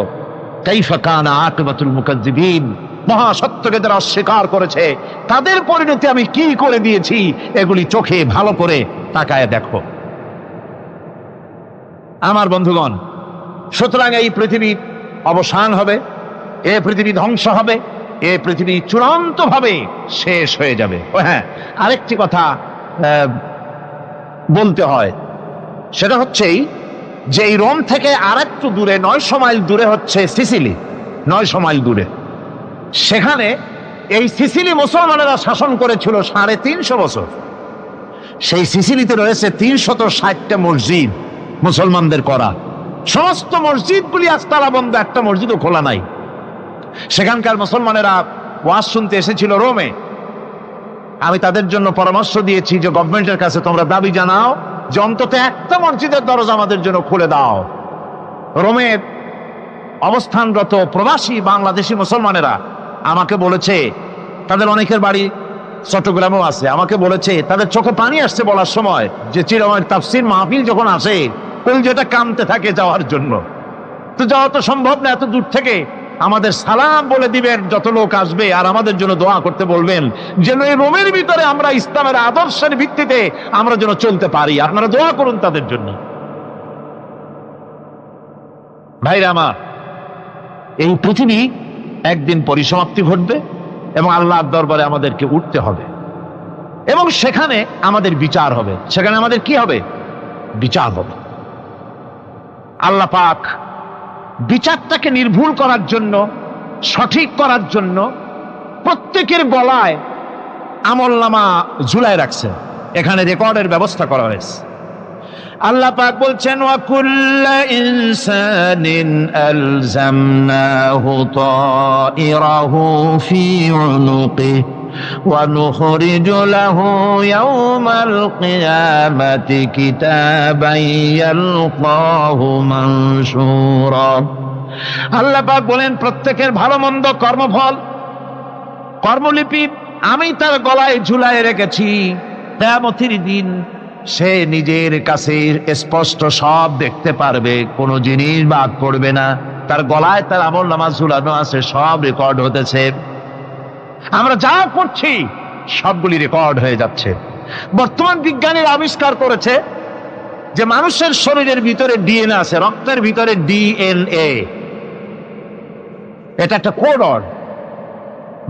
কাইফা কানা আকিবাতুল মুকাজ্জিবিন, মহাসত্যকে যারা অস্বীকার করেছে তাদের পরিণতি আমি কি করে দিয়েছি, এগুলি চোখে ভালো করে তাকায় দেখো। আমার বন্ধুগণ, সুতরাং এই পৃথিবীর অবসান হবে, এই পৃথিবী ধ্বংস হবে, এই পৃথিবী চূড়ান্ত ভাবে শেষ হয়ে যাবে। ও হ্যাঁ, আরেকটি কথা বলতে হয়, সেটা হচ্ছেই যে এই রোম থেকে আর একটু দূরে 900 মাইল দূরে হচ্ছে সিসিলি। 900 মাইল দূরে, সেখানে এই সিসিলি মুসলমানেরা শাসন করেছিল 350 বছর। সেই সিসিলিতে রয়েছে 360টা মসজিদ মুসলমানদের করা। সমস্ত মসজিদগুলি আজ তালা বন্ধ, একটা মসজিদও খোলা নাই। সেখানকার মুসলমানেরা ওয়াজ শুনতে এসেছিল রোমে। আমি তাদের জন্য পরামর্শ দিয়েছি যে গভর্নমেন্টের কাছে তোমরা দাবি জানাও যে অন্তত একটা মসজিদের দরজা আমাদের জন্য খুলে দাও। রোমের অবস্থানরত প্রবাসী বাংলাদেশি মুসলমানেরা আমাকে বলেছে, তাদের অনেকের বাড়ি চট্টগ্রামেও আছে, আমাকে বলেছে তাদের চোখে পানি আসছে বলার সময় যে চিরময় তাফসীর মাহফিল যখন আসে কলিজাটা কামতে থাকে যাওয়ার জন্য। তো যাওয়া তো সম্ভব না, এত দূর থেকে আমাদের সালাম বলে দিবেন যত লোক আসবে, আর আমাদের জন্য দোয়া করতে বলবেন যেন এই রোমের ভিতরে আমরা ইসলামের আদর্শের ভিত্তিতে আমরা যেন চলতে পারি। আপনারা দোয়া করুন তাদের জন্য। ভাইরা আমার, এই পৃথিবী একদিন পরিসমাপ্তি ঘটবে এবং আল্লাহর দরবারে আমাদেরকে উঠতে হবে এবং সেখানে আমাদের বিচার হবে। সেখানে আমাদের কি হবে? বিচার হবে। আল্লাহ পাক বিচারটাকে নির্ভুল করার জন্য, সঠিক করার জন্য প্রত্যেকের গলায় আমলনামা ঝুলায় রাখছেন। এখানে রেকর্ডের ব্যবস্থা করা হয়েছে। আল্লাহ পাক বলছেন, ওয়া কুল্লা ইনসানিন আলজামনাহু তাইরাহু ফি উনুকিহি ওয়া নুখরিজু লাহু ইয়াওমাল কিয়ামাতি কিতাবান ইয়ালকাহু মানশুরা। আল্লাহ পাক বলেন, প্রত্যেকের ভালো মন্দ কর্মফল, কর্মলিপি আমি তার গলায় ঝুলায় রেখেছি। কিয়ামতের দিন সে নিজের কাছে স্পষ্ট সব দেখতে পারবে, কোনো জিনিস বাদ পড়বে না। তার গলায় তার আমলনামা ঝুলানো আছে, সব রেকর্ড হতেছে। আমরা যা করছি সবগুলি রেকর্ড হয়ে যাচ্ছে। বর্তমান বিজ্ঞানীর আবিষ্কার করেছে যে মানুষের শরীরের ভিতরে ডিএনএ আছে, রক্তের ভিতরে ডিএনএ। এটা একটা কোড।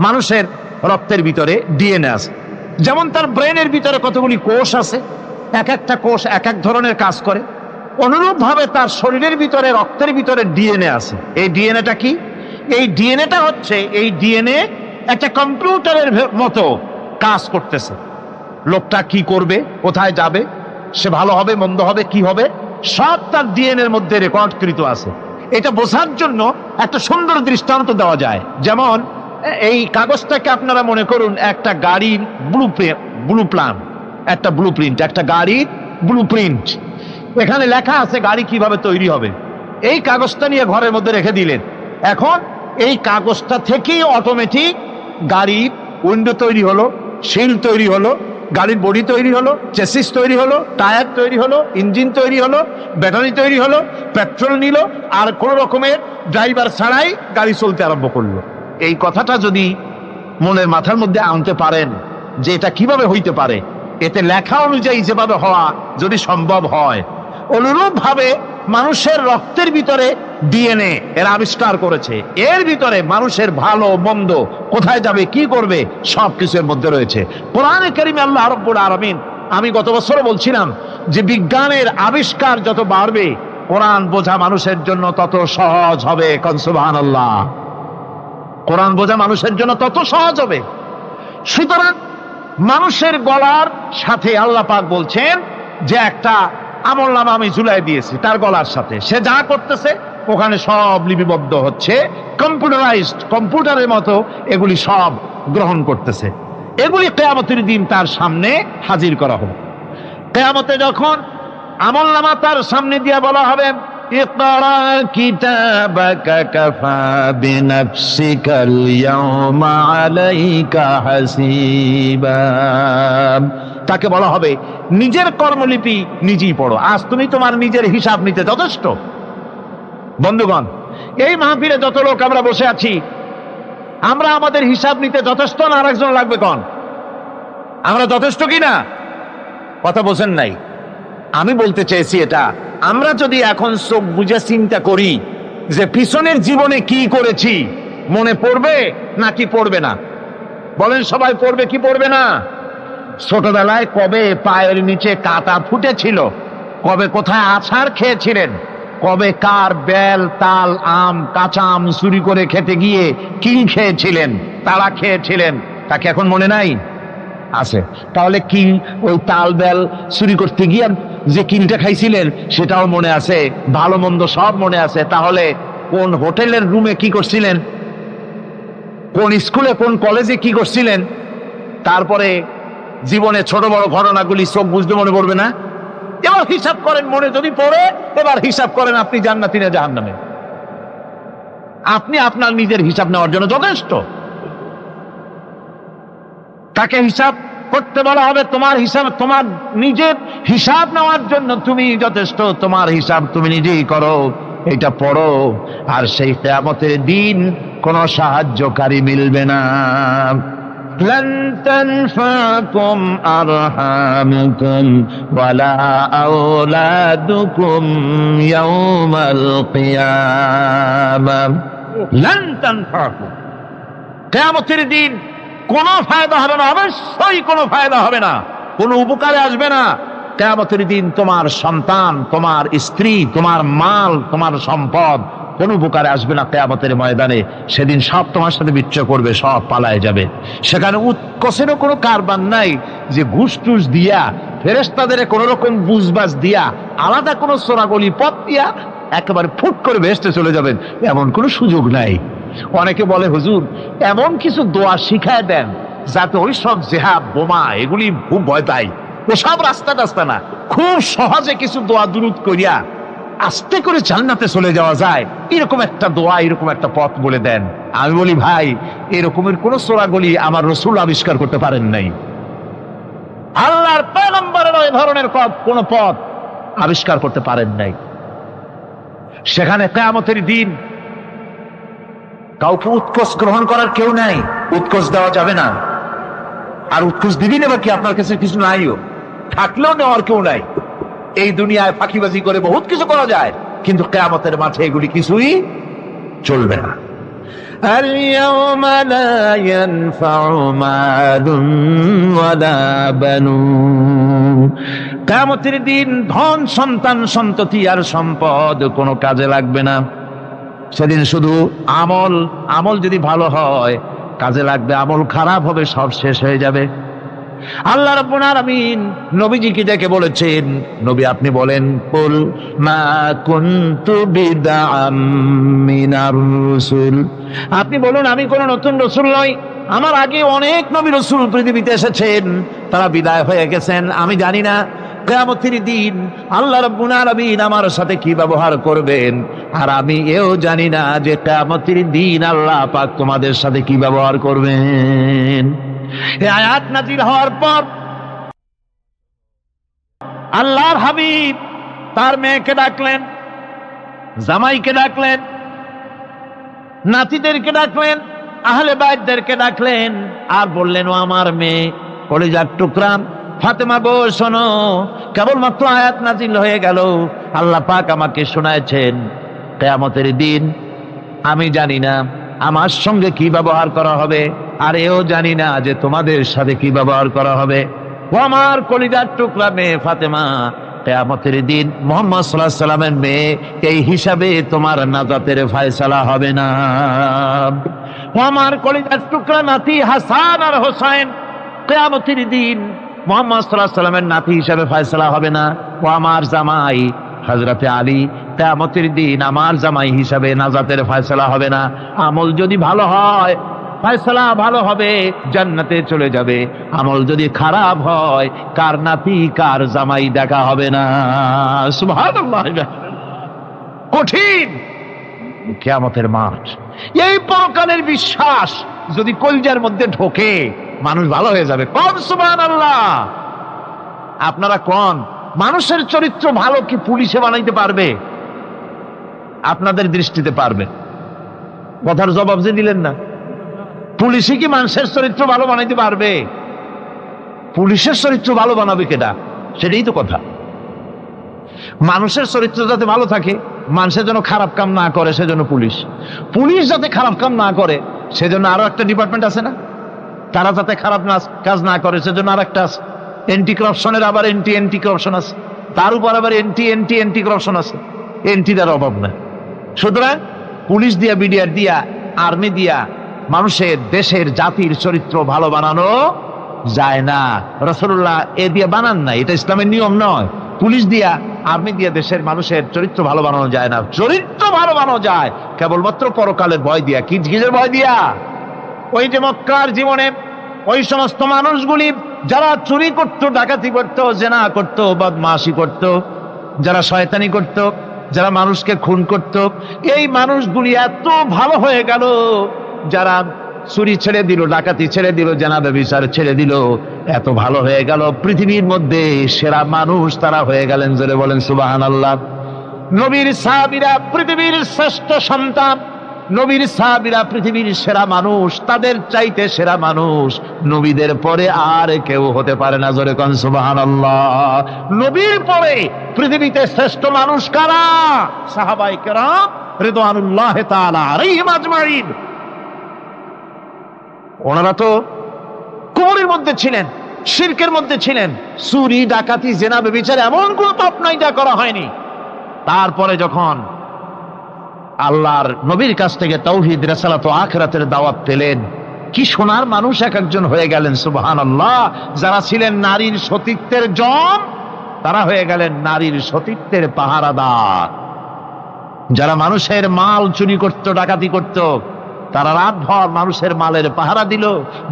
মানুষের রক্তের ভিতরে ডিএনএ আছে। যেমন তার ব্রেনের ভিতরে কতগুলি কোষ আছে, এক একটা কোষ এক এক ধরনের কাজ করে, অনুরূপ ভাবে তার শরীরের ভিতরে রক্তের ভিতরে ডিএনএ আছে। এই ডিএনএটা কি? এই ডিএনএটা হচ্ছে, এই ডিএনএ একটা কম্পিউটারের মতো কাজ করতেছে। লোকটা কি করবে, কোথায় যাবে, সে ভালো হবে মন্দ হবে কি হবে, সব তার ডিএনএর মধ্যে রেকর্ডকৃত আছে। এটা বোঝার জন্য একটা সুন্দর দৃষ্টান্ত দেওয়া যায়। যেমন এই কাগজটাকে আপনারা মনে করুন একটা গাড়ির একটা ব্লুপ্রিন্ট, একটা গাড়ির ব্লুপ্রিন্ট। এখানে লেখা আছে গাড়ি কিভাবে তৈরি হবে। এই কাগজটা নিয়ে ঘরের মধ্যে রেখে দিলেন। এখন এই কাগজটা থেকেই অটোমেটিক গাড়ির উইন্ডো তৈরি হলো, শিল তৈরি হলো, গাড়ির বডি তৈরি হলো, চেসিস তৈরি হলো, টায়ার তৈরি হলো, ইঞ্জিন তৈরি হলো, ব্যাটারি তৈরি হলো, পেট্রোল নিল, আর কোন রকমের ড্রাইভার ছাড়াই গাড়ি চলতে আরম্ভ করলো। এই কথাটা যদি মনের মাথার মধ্যে আনতে পারেন যে এটা কিভাবে হইতে পারে, এতে লেখা অনুযায়ী যেভাবে হওয়া যদি সম্ভব হয়, অনুরূপ ভাবে মানুষের রক্তের ভিতরে ডিএনএ এর আবিষ্কার করেছে। এর ভিতরে মানুষের ভালো মন্দ, কোথায় যাবে কি করবে, সবকিছু এর মধ্যে রয়েছে। কোরআনে কারীমে আল্লাহ রাব্বুল আলামিন, আমি গত বছরও বলছিলাম যে বিজ্ঞানের আবিষ্কার যত বাড়বে কোরআন বোঝা মানুষের জন্য তত সহজ হবে। কোন সুবহানাল্লাহ। কোরআন বোঝা মানুষের জন্য তত সহজ হবে। সুতরাং মানুষের গলার সাথে আল্লাহ পাক বলছেন যে একটা আমলনামা আমি ঝুলাই দিয়েছি তার গলার সাথে, সে যা করতেছে ওখানে সব লিপিবদ্ধ হচ্ছে, কম্পিউটারাইজড, কম্পিউটারের মতো এগুলি সব গ্রহণ করতেছে। এগুলি কিয়ামতের দিন তার সামনে হাজির করা হবে। কিয়ামতে যখন আমলনামা তার সামনে দিয়ে বলা হবে, ইকরা কিতাবাকা কাফা বিনাফসিকাল ইয়াওমা আলাইকা হাসিবা, তাকে বলা হবে নিজের কর্মলিপি নিজেই পড়ো, আজ তুমি তোমার নিজের হিসাব নিতে যথেষ্ট। বন্ধুগণ, এই মাহফিলে যত লোক আমরা বসে আছি, আমরা আমাদের হিসাব নিতে যথেষ্ট না আরেকজন লাগবে? কোন আমরা যথেষ্ট কিনা? কথা বোঝেন নাই। আমি বলতে চেয়েছি এটা, আমরা যদি এখন চোখ বুঝে চিন্তা করি যে পিছনের জীবনে কি করেছি, মনে পড়বে নাকি পড়বে না? বলেন সবাই, পড়বে কি পড়বে না? ছোটবেলায় কবে পায়ের নিচে কাঁটা ফুটেছিল কবে কোথায় আছাড় খেয়েছিলেন, কবে কার বেল, তাল, আম, কাঁচা আম চুরি করে খেতে গিয়ে কিল খেয়েছিলেন, তাড়া খেয়েছিলেন, তাকে এখন মনে নাই? আছে। তাহলে কিল, ওই তাল বেল চুরি করতে গিয়ে যে কিলটা খাইছিলেন সেটাও মনে আছে, ভালো মন্দ সব মনে আছে। তাহলে কোন হোটেলের রুমে কি করছিলেন, কোন স্কুলে কোন কলেজে কি করছিলেন, তারপরে জীবনে ছোট বড় ঘটনাগুলি চোখ বুঝতে মনে পড়বে না? এবার হিসাব করেন, মনে যদি পড়ে এবার হিসাব করেন আপনি জান্নাতি না জাহান্নামে। আপনি আপনার নিজের হিসাব নেওয়ার জন্য যথেষ্ট। তাকে হিসাব করতে বলা হবে, তোমার হিসাব, তোমার নিজের হিসাব নেওয়ার জন্য তুমি যথেষ্ট, তোমার হিসাব তুমি নিজেই করো, এটা পড়ো। আর সেই কিয়ামতের দিন কোন সাহায্যকারী মিলবে না। لن تنفعكم أرحامكم ولا أولادكم يوم القيامة لن تنفعكم। কিয়ামতের দিন কোনো ফায়দা হবে না, অবশ্যই কোনো ফায়দা হবে না, কোনো উপকারে আসবে না। কিয়ামতের দিন তোমার সন্তান, তোমার স্ত্রী, তোমার মাল, তোমার সম্পদ কোনো উপকারে আসবে না। কিয়ামতের ময়দানে সেদিন সব তোমার সাথে বিচ্ছেদ করবে, সব পালায় যাবে। সেখানে উৎকোষেরও কোনো কারবার নাই যে ঘুষ টুস দিয়া, ফেরেশতাদের কোনো রকম বুঝবাজ দিয়া, আলাদা কোনো চোরাগলি পথ দিয়া একেবারে ফুট করে ভেস্তে চলে যাবেন, এমন কোনো সুযোগ নাই। অনেকে বলে হুজুর এমন কিছু দোয়া শিখায় দেন যাতে ওই সব জেহাদ, বোমা এগুলি খুব ভয় পাই, ওসব রাস্তা টাস্তা না, খুব সহজে কিছু দোয়া দুরূদ করিয়া আস্তে করে জান্নাতে চলে যাওয়া যায়, এরকম একটা দোয়া, এরকম একটা পথ বলে দেন। আমি বলি ভাই, এরকমের কোন চোরাগলি আমার রাসূল আবিষ্কার করতে পারেন নাই। আল্লাহর পয়গম্বরের ওই ধরনের কোন পথ আবিষ্কার করতে পারেন নাই। সেখানে কিয়ামতের দিন কাউকে উৎকোষ গ্রহণ করার কেউ নাই, উৎকোষ দেওয়া যাবে না। আর উৎকোষ দিবি নেবা কি, আপনার কাছে কিছু নাইও, থাকলেও নেওয়ার কেউ নাই। এই দুনিয়ায় ফাঁকিবাজি করে বহুত কিছু করা যায়, কিন্তু কিয়ামতের মাঠে এগুলি কিছুই চলবে না। اليوم لا ينفع مال ولا بنون। কিয়ামতের দিন ধন, সন্তান, সন্ততি আর সম্পদ কোনো কাজে লাগবে না। সেদিন শুধু আমল, আমল যদি ভালো হয় কাজে লাগবে, আমল খারাপ হবে সব শেষ হয়ে যাবে। আল্লাহ রাব্বুল আলামিন নবীজিকে ডেকে বলেছেন, নবী আপনি বলেন, কুল মা কুনতু বিদআম মিনার রাসূল, আপনি বলুন আমি কোন নতুন রাসূল নই, আমার আগে অনেক নবী রাসূল পৃথিবীতে এসেছেন, তারা বিদায় হয়ে গেছেন। আমি জানি না কিয়ামতের দিন আল্লাহ রাব্বুল আলামিন আমার সাথে কি ব্যবহার করবেন, আর আমি এও জানি না যে কিয়ামতের দিন আল্লাহ পাক তোমাদের সাথে কি ব্যবহার করবেন। এই আয়াত নাযিল হওয়ার পর আল্লাহর হাবিব তার মেয়েকে ডাকলেন, জামাইকে ডাকলেন, নাতিদেরকে ডাকলেন, আহলে বাইতদেরকে ডাকলেন, আর বললেন, ও আমার মেয়ে, কলিজার টুকরা ফাতেমা গো শোনো, কেবলমাত্র আয়াত নাযিল হয়ে গেল, আল্লাহ পাক আমাকে শোনাচ্ছেন কিয়ামতের দিন আমি জানি না আমার সঙ্গে কি ব্যবহার করা হবে, আর এও জানি না যে তোমাদের সাথে কি ব্যবহার করা হবে। ও আমার কলিজার টুকরা মেয়ে ফাতেমা, কিয়ামতের দিন মুহাম্মদ সাল্লাল্লাহু আলাইহি সাল্লামের মেয়ে, এই হিসাবে তোমার নাজাতের ফয়সালা হবে না। ও আমার কলিজার টুকরা নাতি হাসান আর হোসেন, কিয়ামতের দিন মুহাম্মদ সাল্লাল্লাহু আলাইহি সাল্লামের নাতি হিসাবে ফয়সালা হবে না। ও আমার জামাই হযরতে আলী, কিয়ামতের দিন আমার জামাই হিসাবে নাজাতের ফয়সালা হবে না। আমল যদি ভালো হয় ফয়সালা ভালো হবে, জান্নাতে চলে যাবে। আমল যদি খারাপ হয় কার নাতি কার জামাই দেখা হবে না। সুবহানাল্লাহ, কঠিন কিয়ামতের মাঠ। এই পরকালের বিশ্বাস যদি কলিজার মধ্যে ঢোকে মানুষ ভালো হয়ে যাবে। কোন সুবহানাল্লাহ। আপনারা কোন মানুষের চরিত্র ভালো কি পুলিশে বানাইতে পারবে? আপনাদের দৃষ্টিতে পারবে? কথার জবাব যে দিলেন না, পুলিশে কি মানুষের চরিত্র ভালো বানাইতে পারবে? পুলিশের চরিত্র ভালো বানাবে কেডা? সেটাই তো কথা। মানুষের চরিত্র যাতে ভালো থাকে, মানুষের জন্য খারাপ কাম না করে, সেজন্য পুলিশ। পুলিশ যাতে খারাপ কাম না করে সেজন্য আরো একটা ডিপার্টমেন্ট আছে না? তারা যাতে খারাপ কাজ না করে সেজন্য আর একটা আছে। এন্টি করাপশনের আবার এন্টি করাপশন আছে। তার উপর আবার এন্টি করপশন আছে, এন্টিটার অভাব না। সুতরাং পুলিশ দিয়া, বিডিআর দিয়া, আর্মি দিয়া মানুষের, দেশের, জাতির চরিত্র ভালো বানানো যায় না। রাসূলুল্লাহ এ দিয়ে বানান না, এটা ইসলামের নিয়ম নয়। পুলিশ দিয়া, আর্মি দিয়া দেশের মানুষের চরিত্র ভালো বানানো যায় না। চরিত্র ভালো বানানো যায় কেবলমাত্র পরকালের ভয় দিয়া। কি কিসের ভয় দিয়া? ওই যে মক্কার জীবনে ওই সমস্ত মানুষগুলি যারা চুরি করত, ডাকাতি করত, জেনা করত, বদমাশি করত, যারা শয়তানি করত, যারা মানুষকে খুন করত, এই মানুষগুলি এত ভালো হয়ে গেল, যারা চুরি ছেড়ে দিল, ডাকাতি ছেড়ে দিল, জেনা ব্যভিচার ছেড়ে দিল, এত ভালো হয়ে গেল, পৃথিবীর মধ্যে সেরা মানুষ তারা হয়ে গেলেন। জোরে বলেন সুবহানাল্লাহ। নবীর সাহাবীরা পৃথিবীর শ্রেষ্ঠ সন্তান, নবীর সাহাবীরা পৃথিবীর সেরা মানুষ, তাদের চাইতে সেরা মানুষ নবীদের পরে আর কেউ হতে পারে না। জোরে কোন সুবহানাল্লাহ। নবীর পরে পৃথিবীতে শ্রেষ্ঠ মানুষ কারা? সাহাবায়ে কেরাম রিদওয়ানুল্লাহ তাআলা আলাইহিম আজমাইন। ওনারা তো কুফরের মধ্যে ছিলেন, শিরকের মধ্যে ছিলেন, চুরি, ডাকাতি, জেনা, ব্যভিচার এমন কোন পাপ নাই যা করা হয়নি। তারপরে যখন আল্লাহর নবীর কাছ থেকে তাওহীদ, রিসালাত ও আখিরাতের দাওয়াত পেলেন, কি সোনার মানুষ এক একজন হয়ে গেলেন। সুবহানাল্লাহ। যারা ছিলেন নারীর সতীত্বের জম, তারা হয়ে গেলেন নারীর সতীত্বের পাহারাদার। যারা মানুষের মাল চুরি করত, ডাকাতি করত, তারা রাতভর মানুষের মালের পাহারা দিল,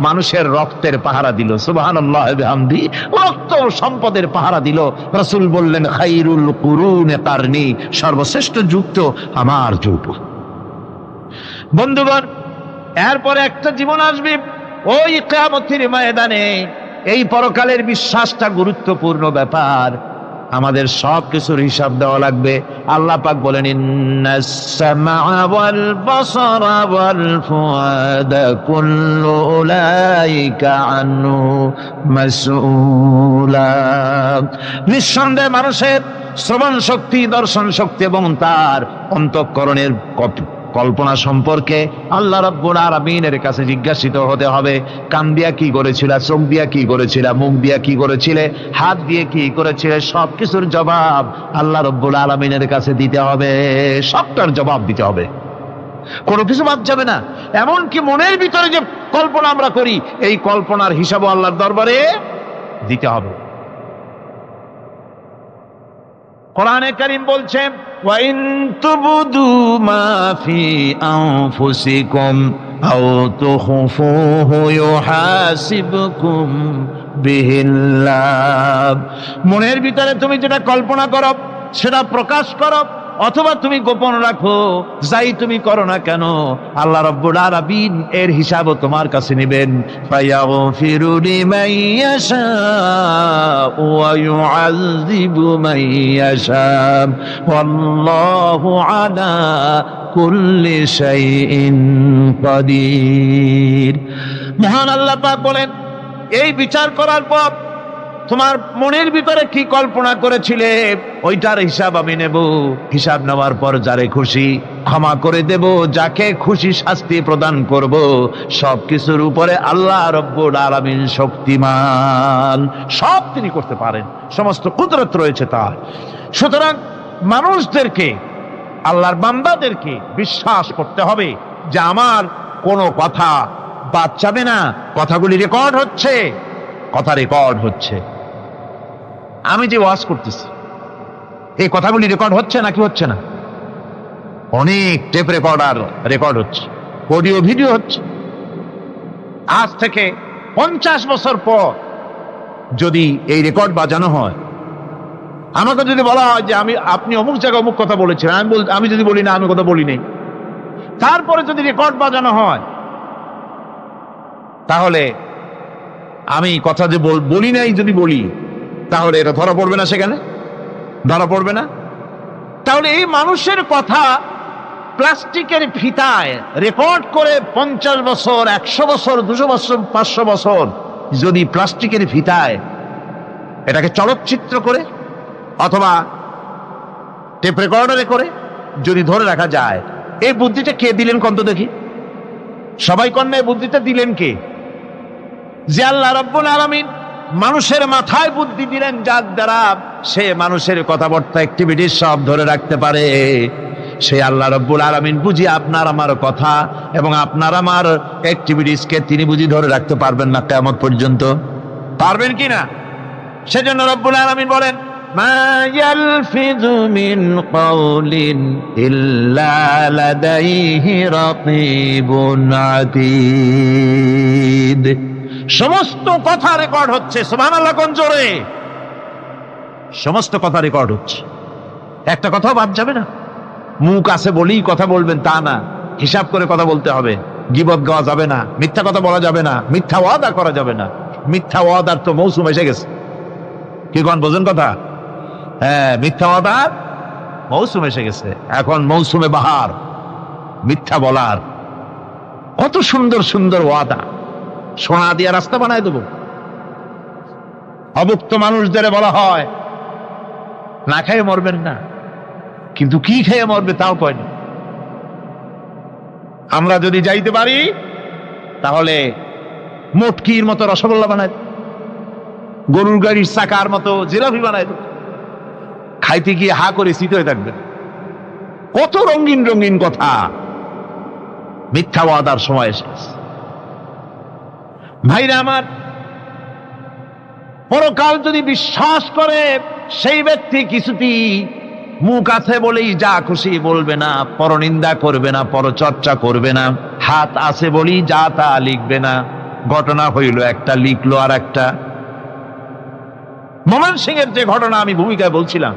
মানুষের রক্তের পাহারা দিল। সুবহানাল্লাহ বিহামদি। রক্ত সম্পদের পাহারা দিল। রাসূল বললেন, খায়রুল কুরুনে কারনি, সর্বশ্রেষ্ঠ যুগ তো আমার যুগ। বন্ধুগণ, এরপরে একটা জীবন আসবে ওই কিয়ামতের ময়দানে। এই পরকালের বিশ্বাসটা গুরুত্বপূর্ণ ব্যাপার। আমাদের সব কিছুর হিসাব দেওয়া লাগবে। আল্লাহ পাক বলেন, ইন্নাস সামআ ওয়াল বাসারা ওয়াল ফুআদা কুল্লু উলাইকা আনহু মাসউলা। নিঃসন্দেহে মানুষের শ্রবণ শক্তি, দর্শন শক্তি এবং তার অন্তঃকরণের কল্পনা সম্পর্কে আল্লাহ রাব্বুল আলামিনের কাছে জিজ্ঞাসিত হতে হবে। কান দিয়া কি করেছিল, চোখ দিয়া কি করেছিল, মুখ দিয়া কি করেছিলে, হাত দিয়ে কি করেছিলে, সবকিছুর জবাব আল্লাহ রাব্বুল আলামিনের কাছে দিতে হবে। সবটার জবাব দিতে হবে, কোনো কিছু বাদ যাবে না। এমনকি মনের ভিতরে যে কল্পনা আমরা করি, এই কল্পনার হিসাবও আল্লাহর দরবারে দিতে হবে। কোরআনে কারীম বলছে, ওয়া ইন তুবদু মা ফি আনফুসিকুম আও তুখফুহু ইউহাসিবকুম বিহিল্লাহ। মনের ভিতরে তুমি যেটা কল্পনা করো সেটা প্রকাশ করো, অথবা তুমি গোপন রাখো, যাই তুমি করো না কেন, আল্লাহ রাব্বুল আলামিন এর হিসাবও তোমার কাছে নেবেন। ফায়াগফিরু লিমান ইয়াশাউ ওয়া ইউআযযিবু মান ইয়াশাউ ওয়াল্লাহু আলা কুল্লি শাইইন কাদির। মহান আল্লাহ পাক বলেন, এই বিচার করার পর তোমার মনের ভিতরে কি কল্পনা করেছিলে ওইটার হিসাব আমি নেব। হিসাব নেওয়ার পর যারে খুশি ক্ষমা করে দেব, যাকে খুশি শাস্তি প্রদান করব। সবকিছুর উপরে আল্লাহ রব্বুল আলামিন শক্তিমান, সব তিনি করতে পারেন, সমস্ত কুদরত রয়েছে তার। সুতরাং মানুষদেরকে, আল্লাহর বান্দাদেরকে বিশ্বাস করতে হবে যে আমার কোনো কথা বাদ যাবে না। কথাগুলি রেকর্ড হচ্ছে, কথা রেকর্ড হচ্ছে। আমি যে ওয়াজ করতেছি এই কথাগুলি রেকর্ড হচ্ছে নাকি হচ্ছে না? অনেক টেপ রেকর্ডার রেকর্ড হচ্ছে, অডিও ভিডিও হচ্ছে। আজ থেকে 50 বছর পর যদি এই রেকর্ড বাজানো হয়, আমাকে যদি বলা হয় যে আপনি অমুক জায়গায় অমুক কথা বলেছেন, আমি যদি বলি না আমি কথা বলি নাই, তারপরে যদি রেকর্ড বাজানো হয়, তাহলে আমি কথা যে বলি নাই যদি বলি, তাহলে এটা ধরা পড়বে না? সেখানে ধরা পড়বে না? তাহলে এই মানুষের কথা প্লাস্টিকের ফিতায় রেকর্ড করে 50 বছর, 100 বছর, 200 বছর, 500 বছর যদি প্লাস্টিকের ফিতায় এটাকে চলচ্চিত্র করে অথবা টেপ রেকর্ডারে করে যদি ধরে রাখা যায়, এই বুদ্ধিটা কে দিলেন কন্ত দেখি? সবাই কন্যা এই বুদ্ধিটা দিলেন কে? যে আল্লাহ রাব্বুল আলামিন মানুষের মাথায় বুদ্ধি দিলেন, যার দ্বারা সে মানুষের কথাবার্তা অ্যাক্টিভিটি সব ধরে রাখতে পারে। সে আল্লাহ রাব্বুল আলামিন বুঝি আপনার আমার কথা এবং আপনার আমার অ্যাক্টিভিটিসকে তিনি বুঝি ধরে রাখতে পারবেন না কিয়ামত পর্যন্ত? পারবেন কিনা? সেজন্য রব্বুল আলামিন বলেন, মা ইয়ালফিযু মিন কাওলিন ইল্লা লাদাইহি রাকীবুন আতীদ। সমস্ত কথা রেকর্ড হচ্ছে। সুবহানাল্লাহ কোন জোরে! সমস্ত কথা রেকর্ড হচ্ছে, একটা কথাও বাদ যাবে না। মুখ আছে বলেই কথা বলবেন তা না, হিসাব করে কথা বলতে হবে। গীবত গাওয়া যাবে না, মিথ্যা কথা বলা যাবে না, মিথ্যা ওয়াদা করা যাবে না। মিথ্যা ওয়াদার তো মৌসুম এসে গেছে। কি কোন বোঝেন কথা? হ্যাঁ, মিথ্যা ওয়াদার মৌসুম এসে গেছে। এখন মৌসুমে বাহার মিথ্যা বলার। কত সুন্দর সুন্দর ওয়াদা, সোনা দিয়া রাস্তা বানায় দেব। অভুক্ত মানুষদের বলা হয় না খেয়ে মরবেন না, কিন্তু কি খেয়ে মরবে তাও কয় না। আমরা যদি যাইতে পারি তাহলে মটকির মতো রসগোল্লা বানায়, গরুর গাড়ির চাকার মতো জিলাপি বানায়, খাইতে গিয়ে হা করে শীত হয়ে থাকবেন। কত রঙিন রঙিন কথা। মিথ্যা ওয়াদার সময় শেষ। ভাইরা আমার, পরকাল যদি বিশ্বাস করে সেই ব্যক্তি কিছুতেই মুখ আছে বলেই যা খুশি বলবে না, পরনিন্দা করবে না, পরচর্চা করবে না, হাত আছে বলেই যা তা লিখবে না। ঘটনা হইল একটা, লিখলো আর একটা। ময়মনসিংহের যে ঘটনা আমি ভূমিকায় বলছিলাম,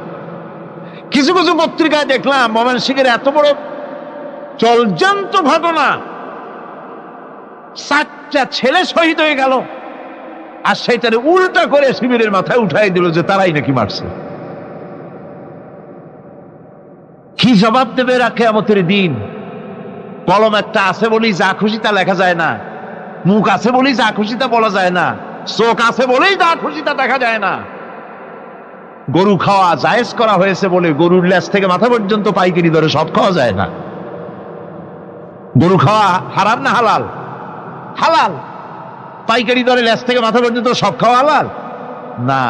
কিছু কিছু পত্রিকায় দেখলাম ময়মনসিংহের এত বড় চলজান্ত ঘটনা, 7টা ছেলে শহীদ হয়ে গেল, আর সেইটারে উল্টা করে শিবিরের মাথায় উঠাই দিল যে তারাই নাকি মারছে। কি জবাব দেবে কিয়ামতের দিন? কলম একটা আছে বলেই যা খুশি তা লেখা যায় না, মুখ আছে বলেই যা খুশি তা বলা যায় না, চোখ আছে বলেই যা খুশি তা দেখা যায় না। গরু খাওয়া জায়েজ করা হয়েছে বলে গরুর লেজ থেকে মাথা পর্যন্ত পাইকারি দরে সব খাওয়া যায় না। গরু খাওয়া হারাম না হালাল? হালাল। পাইকারি দরে লেজ থেকে মাথা পর্যন্ত সব খাওয়া হালাল না।